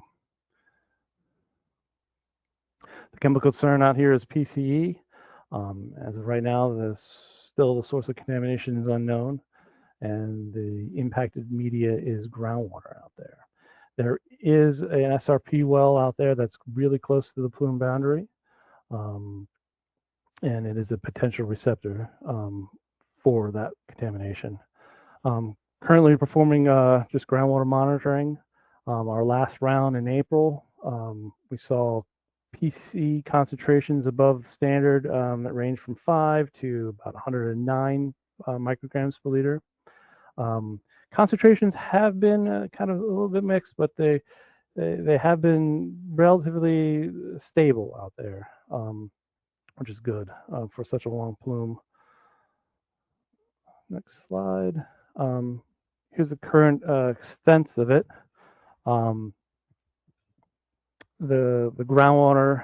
[SPEAKER 7] The chemical concern out here is PCE. As of right now, still the source of contamination is unknown, and the impacted media is groundwater out there. There is an SRP well out there that's really close to the plume boundary, and it is a potential receptor for that contamination. Currently performing just groundwater monitoring. Our last round in April, we saw PC concentrations above standard that range from 5 to about 109 micrograms per liter. Concentrations have been kind of a little bit mixed, but they have been relatively stable out there, which is good for such a long plume. Next slide. Here's the current extent of it. The groundwater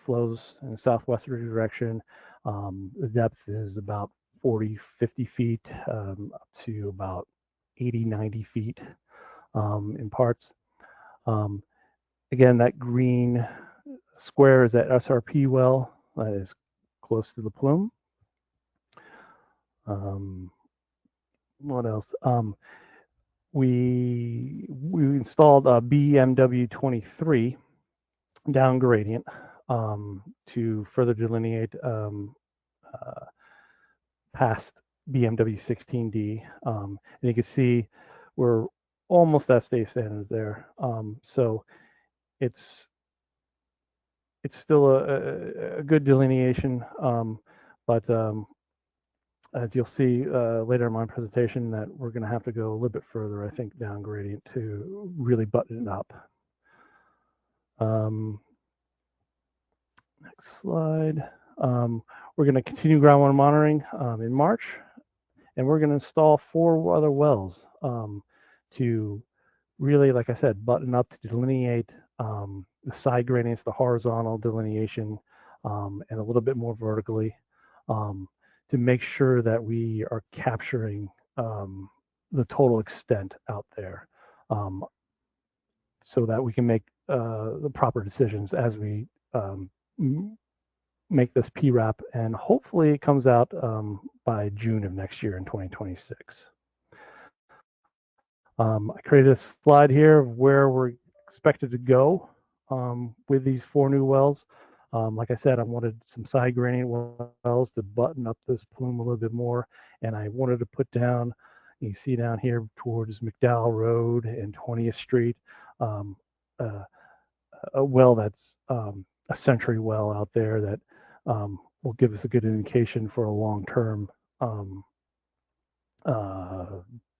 [SPEAKER 7] flows in a southwesterly direction. The depth is about 40, 50 feet up to about 80, 90 feet in parts. Again, that green square is that SRP well that is close to the plume. What else? We installed a BMW23 down gradient to further delineate past BMW16D. And you can see we're almost at state standards there. So it's still a good delineation, but as you'll see later in my presentation, that we're going to have to go a little bit further, I think, down gradient to really button it up. Next slide. We're going to continue groundwater monitoring in March, and we're going to install 4 other wells to really, like I said, button up to delineate the side gradients, the horizontal delineation, and a little bit more vertically, to make sure that we are capturing the total extent out there, so that we can make the proper decisions as we make this PRAP, and hopefully it comes out by June of next year in 2026. I created a slide here of where we're expected to go with these 4 new wells. Like I said, I wanted some side gradient wells to button up this plume a little bit more, and I wanted to put down, you see down here towards McDowell Road and 20th Street, a well that's a Century well out there that will give us a good indication for a long-term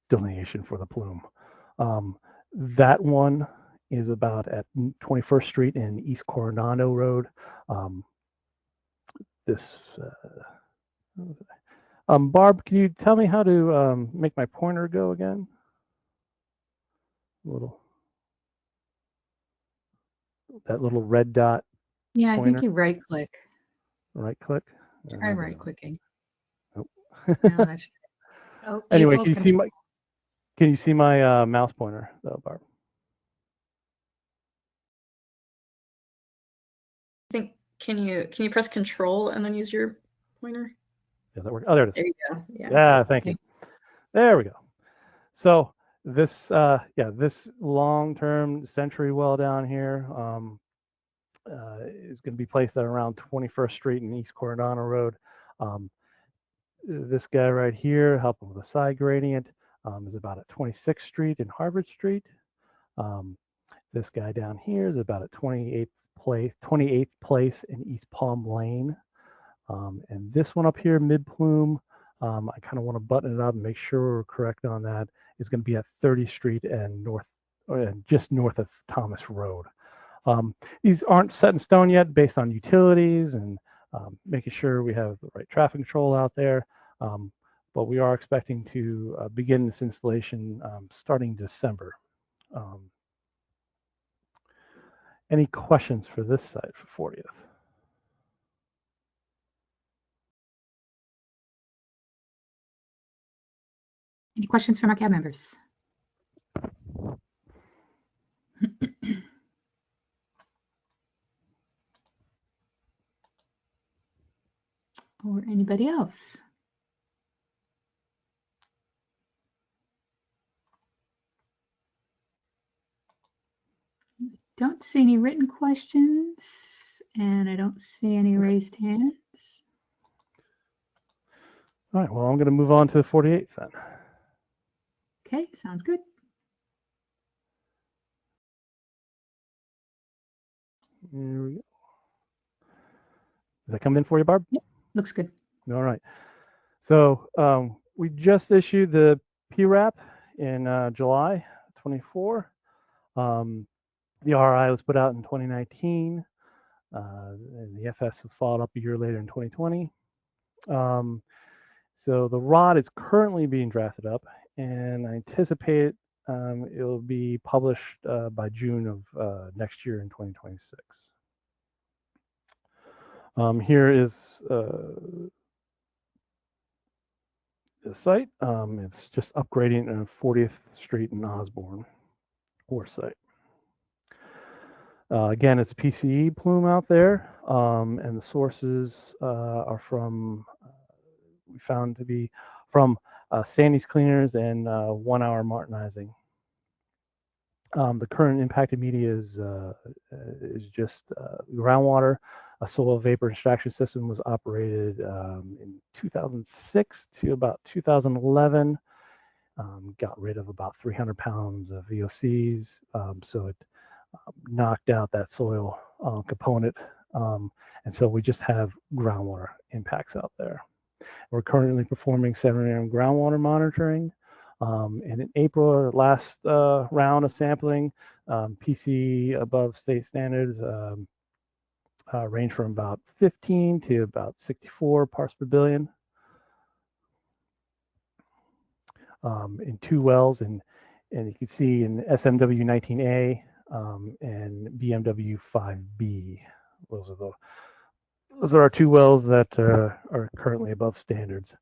[SPEAKER 7] delineation for the plume. That one is about at 21st Street and East Coronado Road. Barb, can you tell me how to make my pointer go again? That little red dot.
[SPEAKER 1] Yeah, I
[SPEAKER 7] pointer.
[SPEAKER 1] think you right click.
[SPEAKER 7] Right click.
[SPEAKER 1] Try right clicking.
[SPEAKER 7] Nope.
[SPEAKER 1] No, that's,
[SPEAKER 5] Oh,
[SPEAKER 7] Anyway,
[SPEAKER 5] hold control.
[SPEAKER 7] can you see my mouse pointer though, Barb?
[SPEAKER 2] I think can you press Control and then use your pointer?
[SPEAKER 7] Does that work? Oh, there it is.
[SPEAKER 2] There you go. Yeah.
[SPEAKER 7] Yeah, thank you. There we go. So this this long-term Century well down here is going to be placed at around 21st Street and East Coronado Road. This guy right here, helping with the side gradient, is about at 26th Street and Harvard Street. This guy down here is about at 28th place in East Palm Lane. And this one up here, mid plume, I kind of want to button it up and make sure we're correct on that. Is going to be at 30th Street and just north of Thomas Road. These aren't set in stone yet, based on utilities and making sure we have the right traffic control out there. But we are expecting to begin this installation starting December. Any questions for this site for 40th?
[SPEAKER 1] any questions from our CAB members? Or anybody else? Don't see any written questions, and I don't see any raised hands.
[SPEAKER 7] All right, well, I'm going to move on to the 48th then.
[SPEAKER 1] Okay, sounds good.
[SPEAKER 7] Here we go. Is that coming in for you, Barb?
[SPEAKER 1] Yep, looks good.
[SPEAKER 7] All right. So we just issued the PRAP in July 24. The RI was put out in 2019. And the FS was followed up a year later in 2020. So the ROD is currently being drafted up, and I anticipate it'll be published by June of next year in 2026. Here is the site. It's just upgrading 40th Street in Osborne, wharf site. Again, it's PCE plume out there, and the sources are from, we found to be from Sandy's Cleaners and 1 Hour Martinizing. The current impacted media is just groundwater. A soil vapor extraction system was operated in 2006 to about 2011. Got rid of about 300 pounds of VOCs, so it knocked out that soil component, and so we just have groundwater impacts out there. We're currently performing 7 AM groundwater monitoring, and in April, our last round of sampling, PC above state standards range from about 15 to about 64 parts per billion in 2 wells, and you can see in SMW 19A and BMW 5B. Those are our 2 wells that are currently above standards.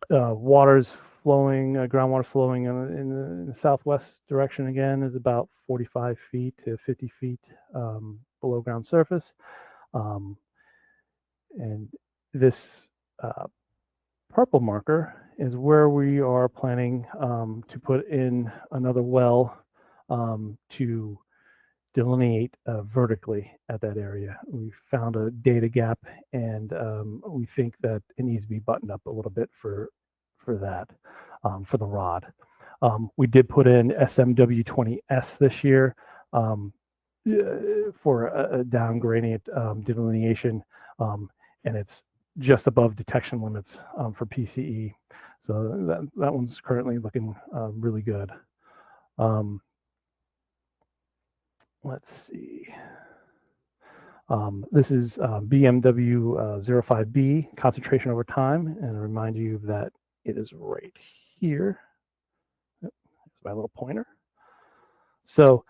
[SPEAKER 7] Water's flowing, groundwater flowing in the southwest direction again is about 45 feet to 50 feet below ground surface. And this purple marker is where we are planning to put in another well to delineate vertically at that area. We found a data gap, and we think that it needs to be buttoned up a little bit for that, for the ROD. We did put in SMW20S this year for a down gradient delineation, and it's just above detection limits for PCE. So that one's currently looking really good. Let's see. This is BMW 05B concentration over time, and I remind you that it is right here. There's my little pointer. So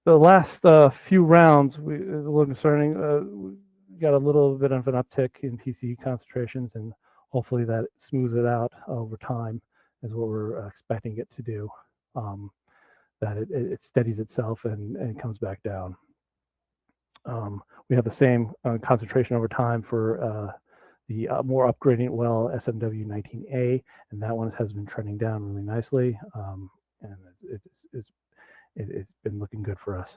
[SPEAKER 7] the last few rounds is a little concerning. We got a little bit of an uptick in PCE concentrations, and hopefully that smooths it out over time is what we're expecting it to do. That it steadies itself and comes back down. We have the same concentration over time for the more upgrading well SMW 19A, and that one has been trending down really nicely, and it's been looking good for us.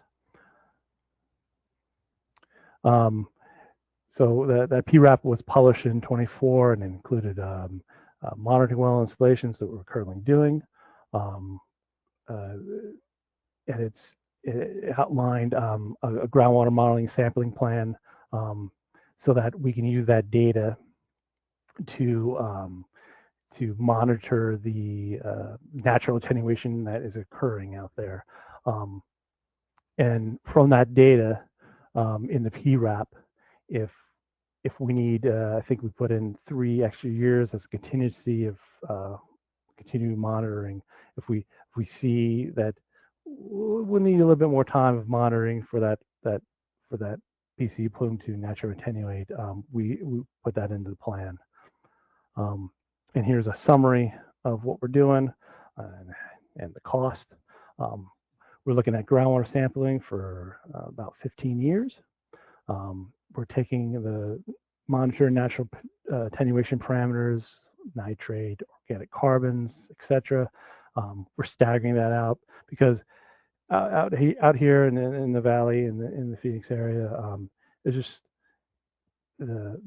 [SPEAKER 7] So that PRAP was published in 24 and included monitoring well installations that we're currently doing. And it outlined a groundwater modeling sampling plan so that we can use that data to monitor the natural attenuation that is occurring out there. And from that data in the PRAP, if we need, I think we put in 3 extra years as a contingency of continued monitoring. If we see that we'll need a little bit more time of monitoring for that PCE plume to naturally attenuate, we put that into the plan. And here's a summary of what we're doing and the cost. We're looking at groundwater sampling for about 15 years. We're taking the monitor natural attenuation parameters, nitrate, organic carbons, etc. We're staggering that out because out here in the valley, in the Phoenix area, there's just the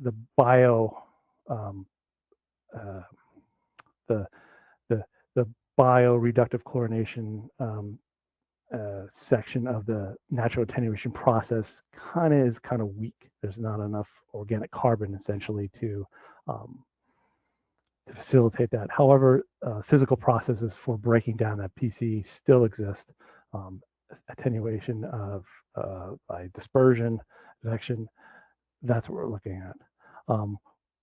[SPEAKER 7] bioreductive chlorination section of the natural attenuation process is kind of weak. There's not enough organic carbon essentially to to facilitate that. However, physical processes for breaking down that PCE still exist. Attenuation of by dispersion, advection, that's what we're looking at.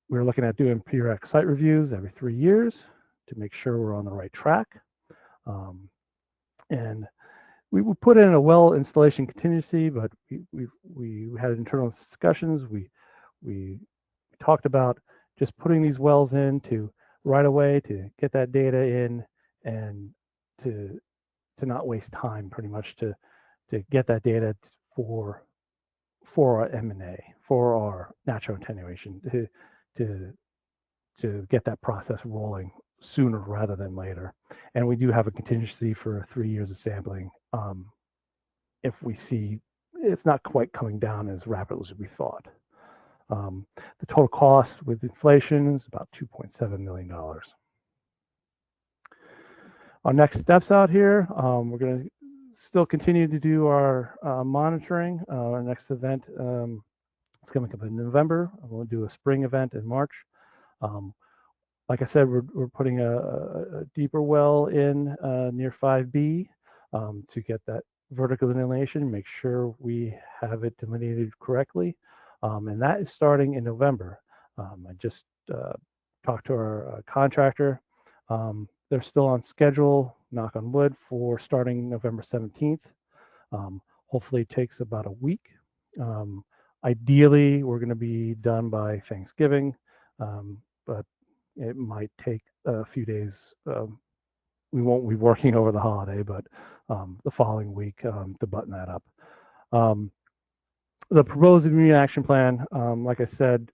[SPEAKER 7] We're looking at doing periodic site reviews every 3 years to make sure we're on the right track. And we put in a well installation contingency, but we had internal discussions. We talked about just putting these wells in to right away to get that data in and to not waste time, pretty much to get that data for our M&A, for our natural attenuation, to get that process rolling sooner rather than later. And we do have a contingency for 3 years of sampling if we see it's not quite coming down as rapidly as we thought. The total cost with inflation is about $2.7 million. Our next steps out here, we're going to still continue to do our monitoring. Our next event is coming up in November. We'll do a spring event in March. Like I said, we're putting a deeper well in near 5B to get that vertical delineation, make sure we have it delineated correctly. And that is starting in November. I just talked to our contractor. They're still on schedule, knock on wood, for starting November 17th. Hopefully it takes about a week. Ideally, we're going to be done by Thanksgiving, but it might take a few days. We won't be working over the holiday, but the following week to button that up. The proposed immediate action plan, like I said,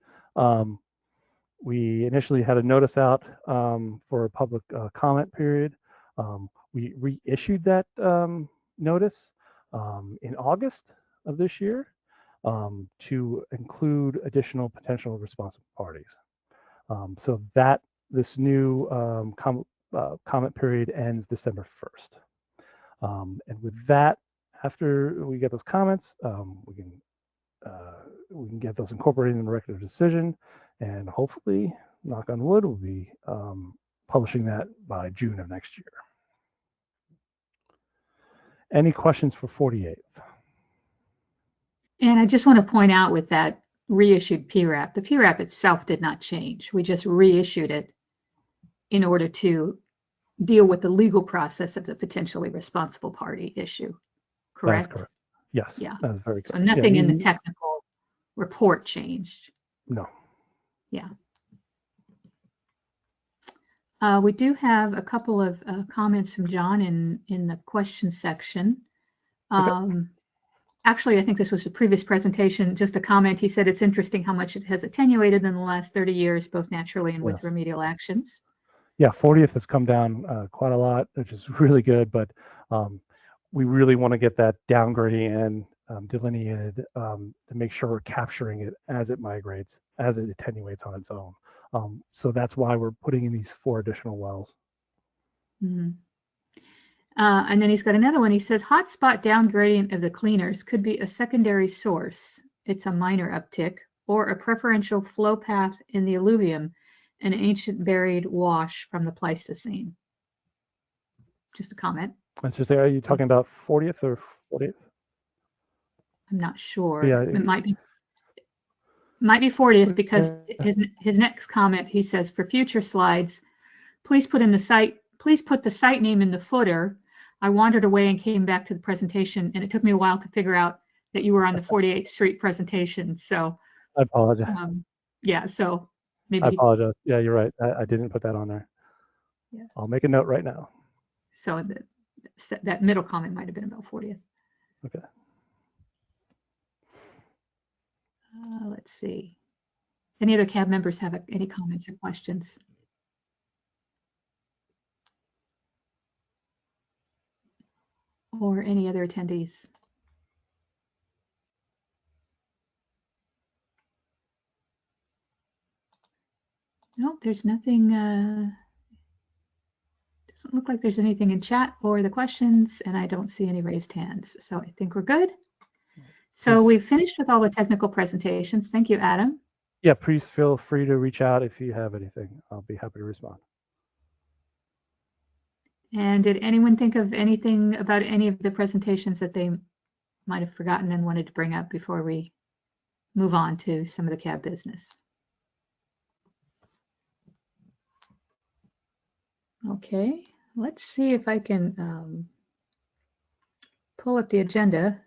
[SPEAKER 7] we initially had a notice out for a public comment period. We reissued that notice in August of this year to include additional potential responsible parties. So that this new comment period ends December 1st. And with that, after we get those comments, we can get those incorporated in the record of decision, and hopefully, knock on wood, we'll be publishing that by June of next year. Any questions for 48th?
[SPEAKER 1] And I just want to point out with that reissued PRAP, the PRAP itself did not change. We just reissued it in order to deal with the legal process of the potentially responsible party issue. Correct?
[SPEAKER 7] That's correct. Yes.
[SPEAKER 1] Yeah.
[SPEAKER 7] That's very correct.
[SPEAKER 1] So nothing in the technical report changed.
[SPEAKER 7] No.
[SPEAKER 1] Yeah. We do have a couple of comments from John in the question section.
[SPEAKER 7] Okay.
[SPEAKER 1] Actually, I think this was the previous presentation, just a comment. He said it's interesting how much it has attenuated in the last 30 years, both naturally and with remedial actions.
[SPEAKER 7] Yeah, 40th has come down quite a lot, which is really good, but we really want to get that downgrading and delineated to make sure we're capturing it as it migrates, as it attenuates on its own. So that's why we're putting in these 4 additional wells.
[SPEAKER 1] Mm-hmm. And then he's got another one. He says hotspot downgradient of the cleaners could be a secondary source. It's a minor uptick, or a preferential flow path in the alluvium, an ancient buried wash from the Pleistocene. Just a comment.
[SPEAKER 7] Are you talking about 40th or 48th?
[SPEAKER 1] I'm not sure.
[SPEAKER 7] Yeah,
[SPEAKER 1] it might be 40th, because his next comment, he says, for future slides, please put the site name in the footer. I wandered away and came back to the presentation, and it took me a while to figure out that you were on the 48th Street presentation. So
[SPEAKER 7] I apologize.
[SPEAKER 1] Yeah, so maybe
[SPEAKER 7] I apologize. Yeah, you're right. I didn't put that on there.
[SPEAKER 1] Yeah.
[SPEAKER 7] I'll make a note right now.
[SPEAKER 1] So that middle comment might have been about 40th.
[SPEAKER 7] Okay.
[SPEAKER 1] Let's see. Any other CAB members have any comments or questions? Or any other attendees? No, there's nothing. Doesn't look like there's anything in chat for the questions, and I don't see any raised hands. So I think we're good. So we've finished with all the technical presentations. Thank you, Adam.
[SPEAKER 7] Yeah, please feel free to reach out if you have anything. I'll be happy to respond.
[SPEAKER 1] And did anyone think of anything about any of the presentations that they might have forgotten and wanted to bring up before we move on to some of the cab business? Okay, let's see if I can pull up the agenda.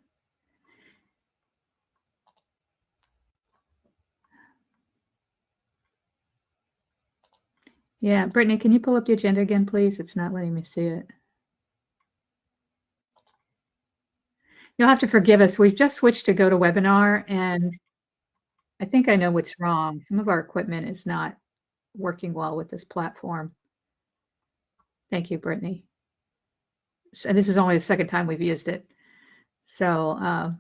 [SPEAKER 1] Yeah, Brittany, can you pull up the agenda again, please? It's not letting me see it. You'll have to forgive us. We've just switched to GoToWebinar, and I think I know what's wrong. Some of our equipment is not working well with this platform. Thank you, Brittany. And this is only the second time we've used it. So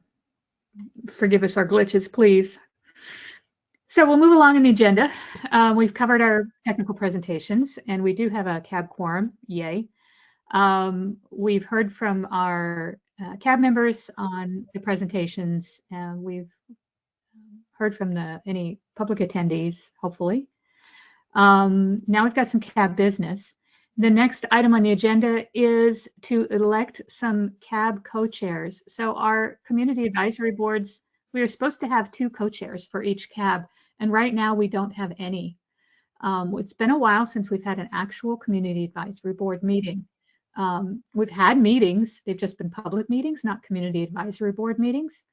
[SPEAKER 1] forgive us our glitches, please. So we'll move along in the agenda. We've covered our technical presentations, and we do have a cab quorum, yay. We've heard from our cab members on the presentations, and we've heard from any public attendees, hopefully. Now we've got some cab business. The next item on the agenda is to elect some cab co-chairs. So our community advisory boards, we are supposed to have 2 co-chairs for each cab, and right now we don't have any. It's been a while since we've had an actual community advisory board meeting. We've had meetings, they've just been public meetings, not community advisory board meetings.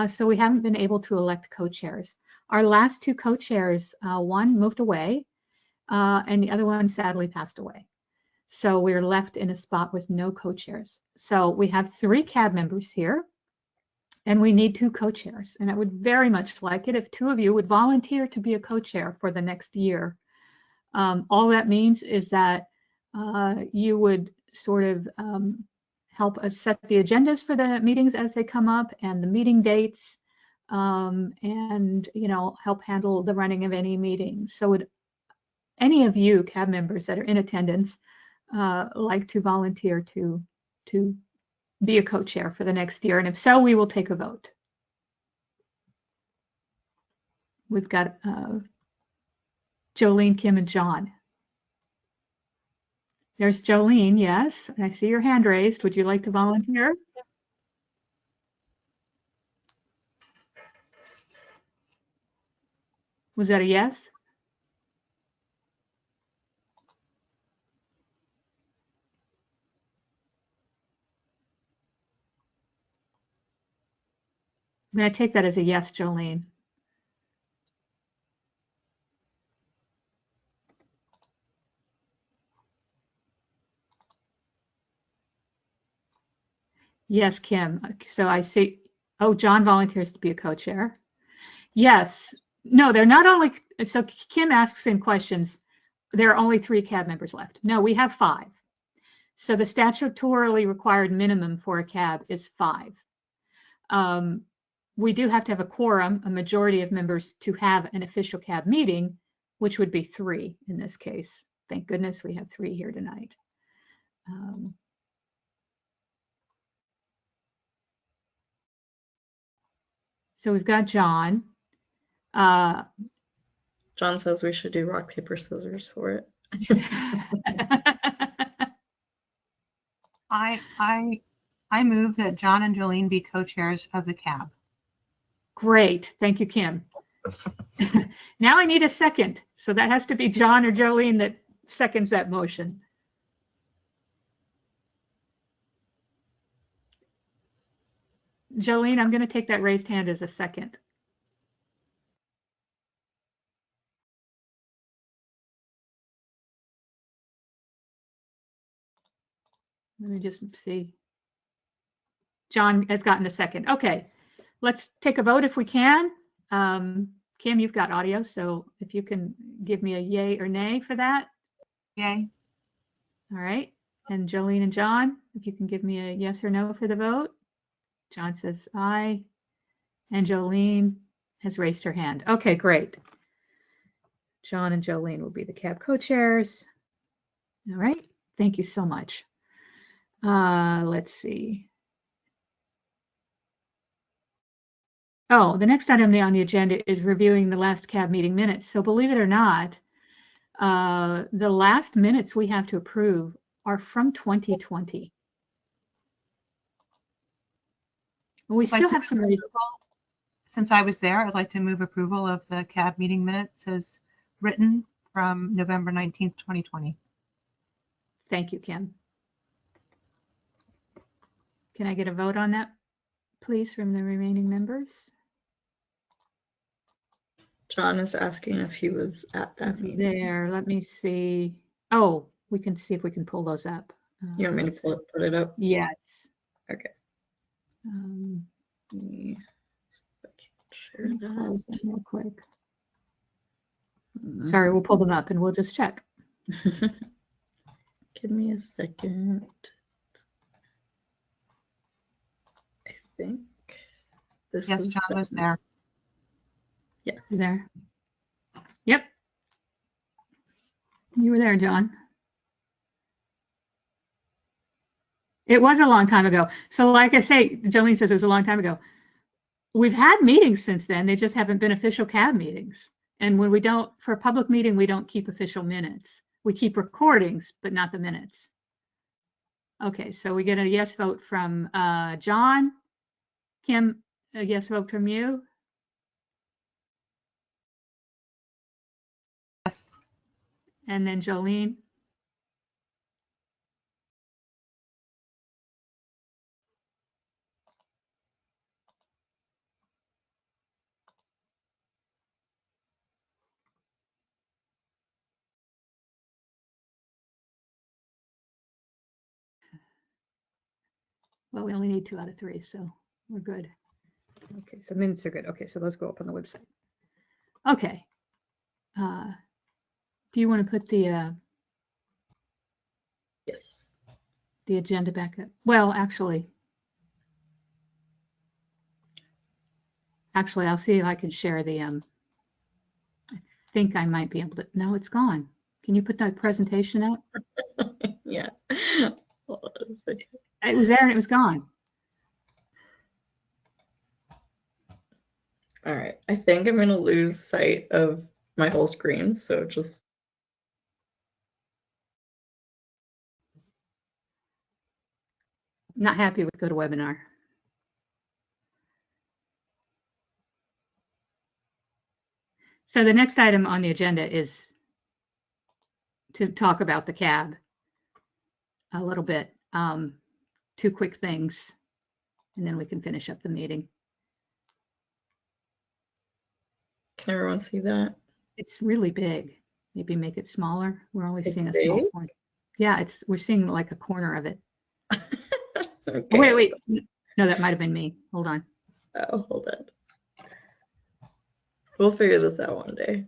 [SPEAKER 1] So we haven't been able to elect co-chairs. Our last 2 co-chairs, one moved away, and the other one sadly passed away. So we're left in a spot with no co-chairs. So we have 3 cab members here, and we need 2 co-chairs. And I would very much like it if 2 of you would volunteer to be a co-chair for the next year. All that means is that you would sort of help us set the agendas for the meetings as they come up and the meeting dates, and help handle the running of any meetings. So would any of you cab members that are in attendance like to volunteer to be a co-chair for the next year? And if so, we will take a vote. We've got Jolene, Kim, and John. There's Jolene, yes. I see your hand raised. Would you like to volunteer? Was that a yes? I'm going to take that as a yes, Jolene. Yes, Kim. So I see, oh, John volunteers to be a co-chair. Yes. No, they're not only, so Kim asks same questions. There are only 3 cab members left. No, we have 5. So the statutorily required minimum for a cab is 5. We do have to have a quorum, a majority of members, to have an official cab meeting, which would be 3 in this case. Thank goodness we have 3 here tonight. So we've got John.
[SPEAKER 2] John says we should do rock, paper, scissors for it.
[SPEAKER 3] I move that John and Jolene be co-chairs of the cab.
[SPEAKER 1] Great. Thank you, Kim. Now I need a second. So that has to be John or Jolene that seconds that motion. Jolene, I'm going to take that raised hand as a second. Let me just see. John has gotten a second. Okay, let's take a vote if we can. Kim, you've got audio, so if you can give me a yay or nay for that.
[SPEAKER 3] Yay.
[SPEAKER 1] All right. And Jolene and John, if you can give me a yes or no for the vote. John says aye. And Jolene has raised her hand. Okay, great. John and Jolene will be the cab co-chairs. All right. Thank you so much. Let's see. Oh, the next item on the agenda is reviewing the last CAB meeting minutes. So believe it or not, the last minutes we have to approve are from 2020. We
[SPEAKER 3] I'd like
[SPEAKER 1] still
[SPEAKER 3] to
[SPEAKER 1] have some
[SPEAKER 3] move approval- Since I was there, I'd like to move approval of the CAB meeting minutes as written from November 19th, 2020.
[SPEAKER 1] Thank you, Kim. Can I get a vote on that, please, from the remaining members?
[SPEAKER 2] John is asking if he was at that meeting.
[SPEAKER 1] There, let me see. Oh, we can see if we can pull those up.
[SPEAKER 2] You want me to put it up?
[SPEAKER 1] Yes.
[SPEAKER 2] Okay.
[SPEAKER 1] Um,
[SPEAKER 2] Let me see if I can share
[SPEAKER 1] let me close
[SPEAKER 2] that.
[SPEAKER 1] them real quick. Sorry, we'll pull them up and we'll just check.
[SPEAKER 2] Give me a second. I think this
[SPEAKER 3] Yes,
[SPEAKER 2] is
[SPEAKER 3] John was
[SPEAKER 2] them.
[SPEAKER 3] there.
[SPEAKER 2] Yes.
[SPEAKER 1] You there? Yep. You were there, John. It was a long time ago. So like I say, Jolene says it was a long time ago. We've had meetings since then. They just haven't been official CAB meetings. And when we don't, for a public meeting, we don't keep official minutes. We keep recordings, but not the minutes. Okay, so we get a yes vote from John. Kim, a yes vote from you.
[SPEAKER 3] Yes.
[SPEAKER 1] And then Jolene. Well, we only need 2 out of 3, so we're good. Okay, so minutes are good. Okay, so those go up on the website. Okay. Do you want to put the
[SPEAKER 2] Yes.
[SPEAKER 1] agenda back up? Well, actually, I'll see if I can share the, I think I might be able to, no, it's gone. Can you put that presentation out?
[SPEAKER 2] Yeah. Hold on a second.
[SPEAKER 1] It was there and it was gone.
[SPEAKER 2] All right. I think I'm going to lose sight of my whole screen. So just.
[SPEAKER 1] Not happy with GoToWebinar. So the next item on the agenda is to talk about the CAB a little bit. 2 quick things, and then we can finish up the meeting.
[SPEAKER 2] Can everyone see that?
[SPEAKER 1] It's really big. Maybe make it smaller. We're only
[SPEAKER 2] It's
[SPEAKER 1] seeing a small
[SPEAKER 2] big?
[SPEAKER 1] corner. Yeah, we're seeing like a corner of it.
[SPEAKER 2] Okay.
[SPEAKER 1] Oh, wait. No, that might have been me. Hold on.
[SPEAKER 2] Oh, hold on. We'll figure this out one day.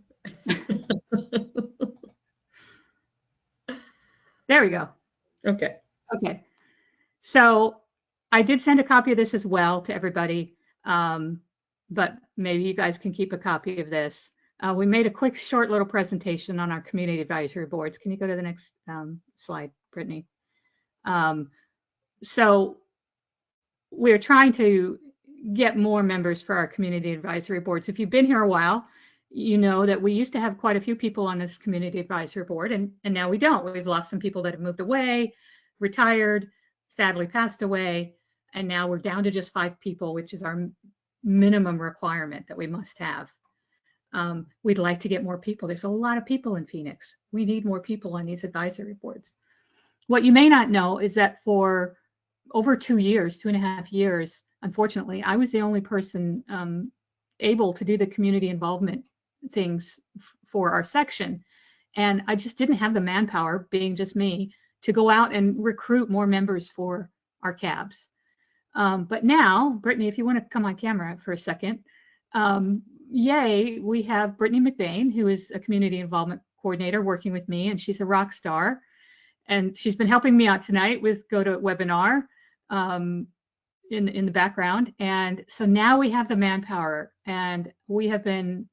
[SPEAKER 1] There we go.
[SPEAKER 2] Okay.
[SPEAKER 1] Okay. So I did send a copy of this as well to everybody, but maybe you guys can keep a copy of this. We made a quick, short little presentation on our community advisory boards. Can you go to the next slide, Brittany? So we're trying to get more members for our community advisory boards. If you've been here a while, you know that we used to have quite a few people on this community advisory board, and now we don't. We've lost some people that have moved away, retired, sadly passed away, and now we're down to just 5 people, which is our minimum requirement that we must have. We'd like to get more people. There's a lot of people in Phoenix. We need more people on these advisory boards. What you may not know is that for over 2 years, 2.5 years, unfortunately, I was the only person able to do the community involvement things for our section. And I just didn't have the manpower, being just me, to go out and recruit more members for our CABs. But now, Brittany, if you want to come on camera for a second, yay, we have Brittany McBain, who is a community involvement coordinator working with me, and she's a rock star. And she's been helping me out tonight with GoToWebinar in the background. And so now we have the manpower, and we have been,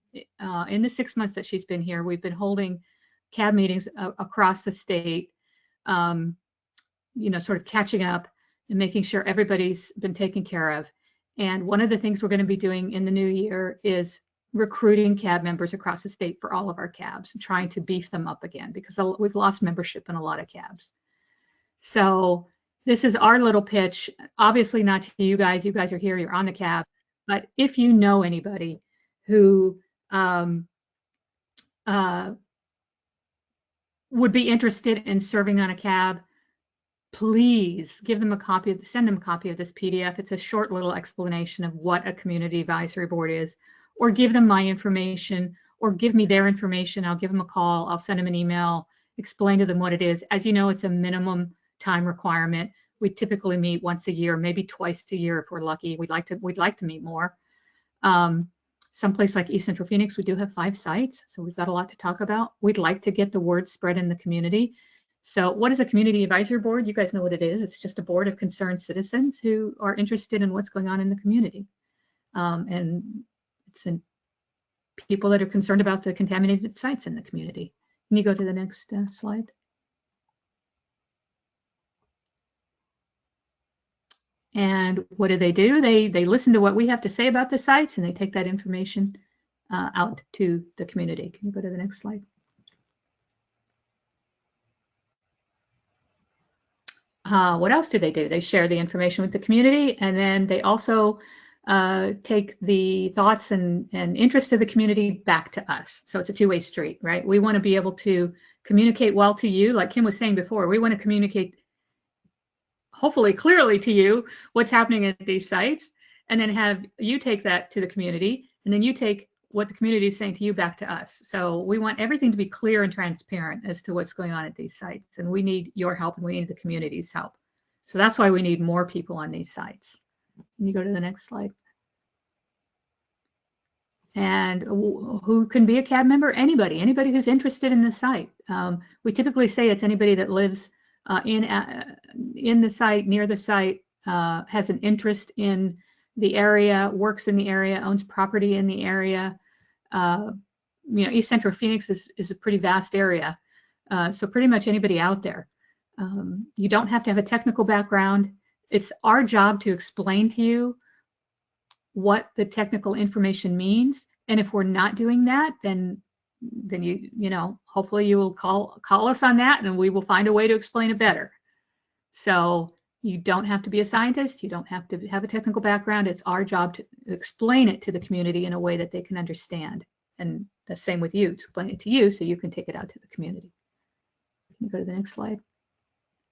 [SPEAKER 1] in the 6 months that she's been here, we've been holding CAB meetings across the state, sort of catching up and making sure everybody's been taken care of. And one of the things we're going to be doing in the new year is recruiting cab members across the state for all of our cabs and trying to beef them up again, because we've lost membership in a lot of cabs. So this is our little pitch, obviously not to you guys. You guys are here, you're on the cab. But if you know anybody who would be interested in serving on a cab, please give them a copy, send them a copy of this PDF. It's a short little explanation of what a community advisory board is, or give them my information, or give me their information. I'll give them a call, I'll send them an email, explain to them what it is. As you know, it's a minimum time requirement. We typically meet once a year, maybe twice a year if we're lucky. We'd like to meet more. Someplace like East Central Phoenix, we do have 5 sites, so we've got a lot to talk about. We'd like to get the word spread in the community. So what is a community advisory board? You guys know what it is. It's just a board of concerned citizens who are interested in what's going on in the community. And it's in people that are concerned about the contaminated sites in the community. Can you go to the next slide? And what do? They listen to what we have to say about the sites, and they take that information out to the community. Can you go to the next slide? What else do? They share the information with the community, and then they also take the thoughts and interests of the community back to us. So it's a two-way street, right? We want to be able to communicate well to you, like Kim was saying before. We want to communicate hopefully clearly to you what's happening at these sites, and then have you take that to the community, and then you take what the community is saying to you back to us. So we want everything to be clear and transparent as to what's going on at these sites, and we need your help and we need the community's help. So that's why we need more people on these sites. Can you go to the next slide? And who can be a CAB member? Anybody who's interested in the site. We typically say it's anybody that lives in the site, near the site, has an interest in the area, works in the area, owns property in the area. East Central Phoenix is a pretty vast area, so pretty much anybody out there. You don't have to have a technical background. It's our job to explain to you what the technical information means, and if we're not doing that, then hopefully you will call us on that, and we will find a way to explain it better. So you don't have to be a scientist. You don't have to have a technical background. It's our job to explain it to the community in a way that they can understand. And the same with you, explain it to you so you can take it out to the community. Can you go to the next slide?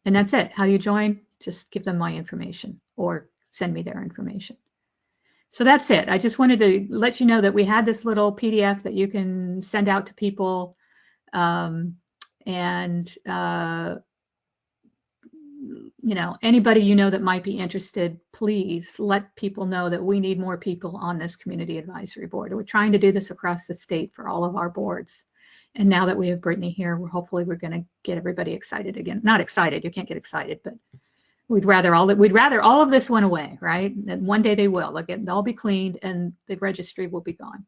[SPEAKER 1] And that's it. How do you join? Just give them my information or send me their information. So that's it. I just wanted to let you know that we had this little PDF that you can send out to people. Anybody that might be interested, please let people know that we need more people on this community advisory board. We're trying to do this across the state for all of our boards. And now that we have Brittany here, we're going to get everybody excited again. Not excited, you can't get excited, but we'd rather all of this went away, right? And one day they will. They'll all be cleaned and the registry will be gone.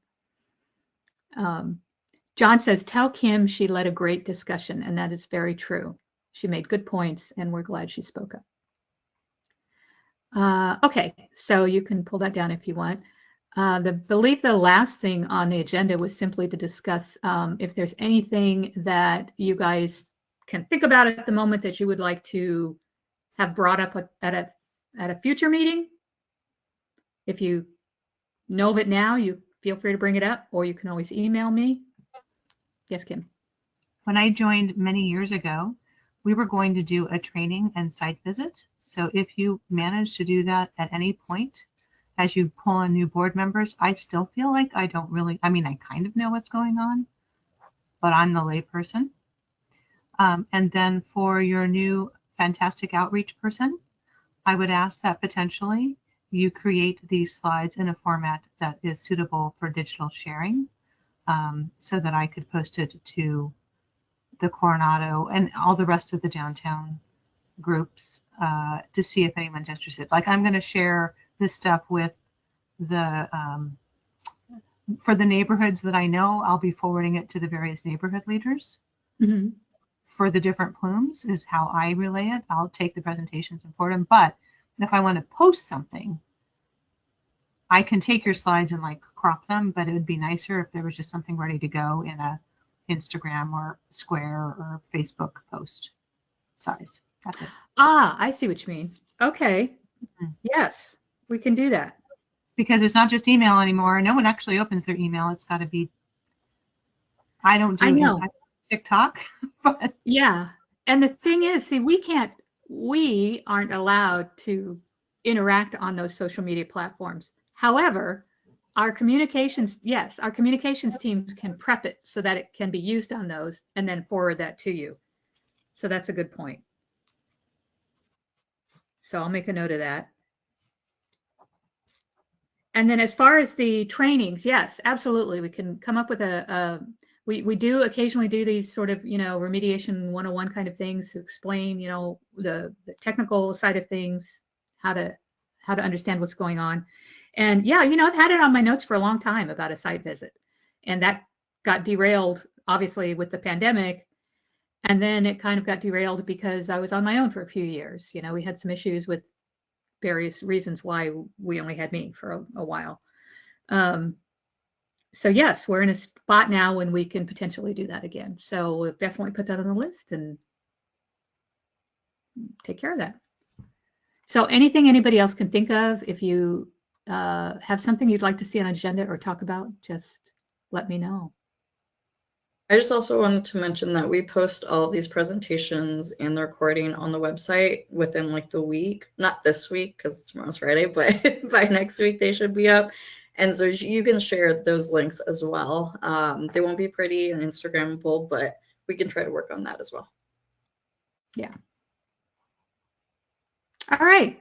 [SPEAKER 1] John says, tell Kim she led a great discussion, and that is very true. She made good points, and we're glad she spoke up. Okay, so you can pull that down if you want. I believe the last thing on the agenda was simply to discuss if there's anything that you guys can think about at the moment that you would like to have brought up at a future meeting. If you know of it now, you feel free to bring it up, or you can always email me. Yes, Kim.
[SPEAKER 3] When I joined many years ago, we were going to do a training and site visit. So if you manage to do that at any point, as you pull in new board members, I still feel like I kind of know what's going on, but I'm the layperson. And then for your new fantastic outreach person, I would ask that potentially you create these slides in a format that is suitable for digital sharing, so that I could post it to the Coronado and all the rest of the downtown groups to see if anyone's interested. Like, I'm going to share this stuff with the for the neighborhoods that I know. I'll be forwarding it to the various neighborhood leaders. Mm-hmm. For the different plumes is how I relay it. I'll take the presentations and forward them. But if I want to post something, I can take your slides and like crop them, but it would be nicer if there was just something ready to go in a Instagram or Square or Facebook post size. That's it.
[SPEAKER 1] Ah, I see what you mean. Okay.
[SPEAKER 3] Mhm.
[SPEAKER 1] Yes, we can do that.
[SPEAKER 3] Because it's not just email anymore. No one actually opens their email. It's got to be. I don't do
[SPEAKER 1] I know.
[SPEAKER 3] TikTok, but
[SPEAKER 1] Yeah. And the thing is, see, we aren't allowed to interact on those social media platforms. However, our communications teams can prep it so that it can be used on those and then forward that to you. So that's a good point. So I'll make a note of that. And then as far as the trainings, yes, absolutely. We can come up with we do occasionally do these sort of, remediation 101 kind of things to explain, the technical side of things, how to understand what's going on. And yeah, I've had it on my notes for a long time about a site visit. And that got derailed, obviously, with the pandemic. And then it kind of got derailed because I was on my own for a few years. We had some issues with various reasons why we only had me for a while. So yes, we're in a spot now when we can potentially do that again. So we'll definitely put that on the list and take care of that. So anything anybody else can think of, if you have something you'd like to see on agenda or talk about, just let me know.
[SPEAKER 2] I just also wanted to mention that we post all these presentations and the recording on the website within like the week, not this week because tomorrow's Friday, but by next week they should be up. And so you can share those links as well. They won't be pretty and Instagrammable, but we can try to work on that as well.
[SPEAKER 1] Yeah. All right.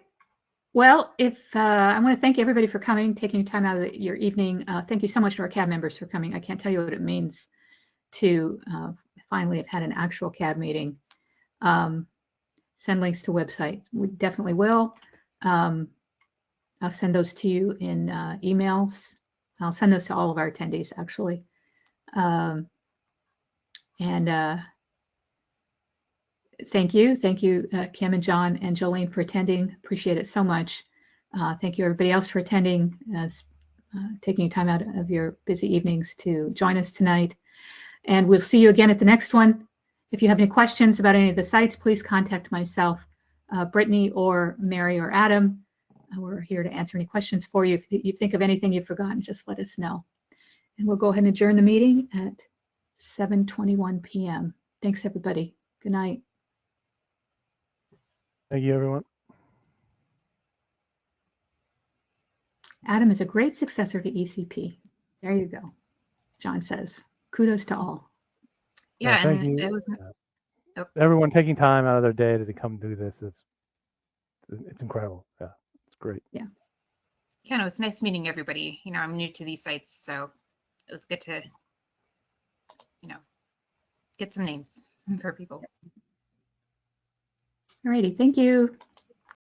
[SPEAKER 1] Well, I want to thank everybody for coming, taking time out of your evening. Thank you so much to our CAB members for coming. I can't tell you what it means to finally have had an actual CAB meeting. Send links to websites. We definitely will. I'll send those to you in emails. I'll send those to all of our attendees, actually. And thank you, Kim and John and Jolene for attending. Appreciate it so much. Thank you, everybody else, for attending, taking time out of your busy evenings to join us tonight. And we'll see you again at the next one. If you have any questions about any of the sites, please contact myself, Brittany, or Mary, or Adam. We're here to answer any questions for you. If you think of anything you've forgotten, just let us know. And we'll go ahead and adjourn the meeting at 7:21 p.m. Thanks, everybody. Good night.
[SPEAKER 7] Thank you, everyone.
[SPEAKER 1] Adam is a great successor to ECP. There you go. John says, kudos to all.
[SPEAKER 5] Yeah,
[SPEAKER 7] thank
[SPEAKER 5] and
[SPEAKER 7] you.
[SPEAKER 5] it was
[SPEAKER 7] Everyone taking time out of their day to come do this it's incredible. Yeah, it's great.
[SPEAKER 5] yeah, no, it was nice meeting everybody. I'm new to these sites, so it was good to get some names for people.
[SPEAKER 1] All righty, thank you.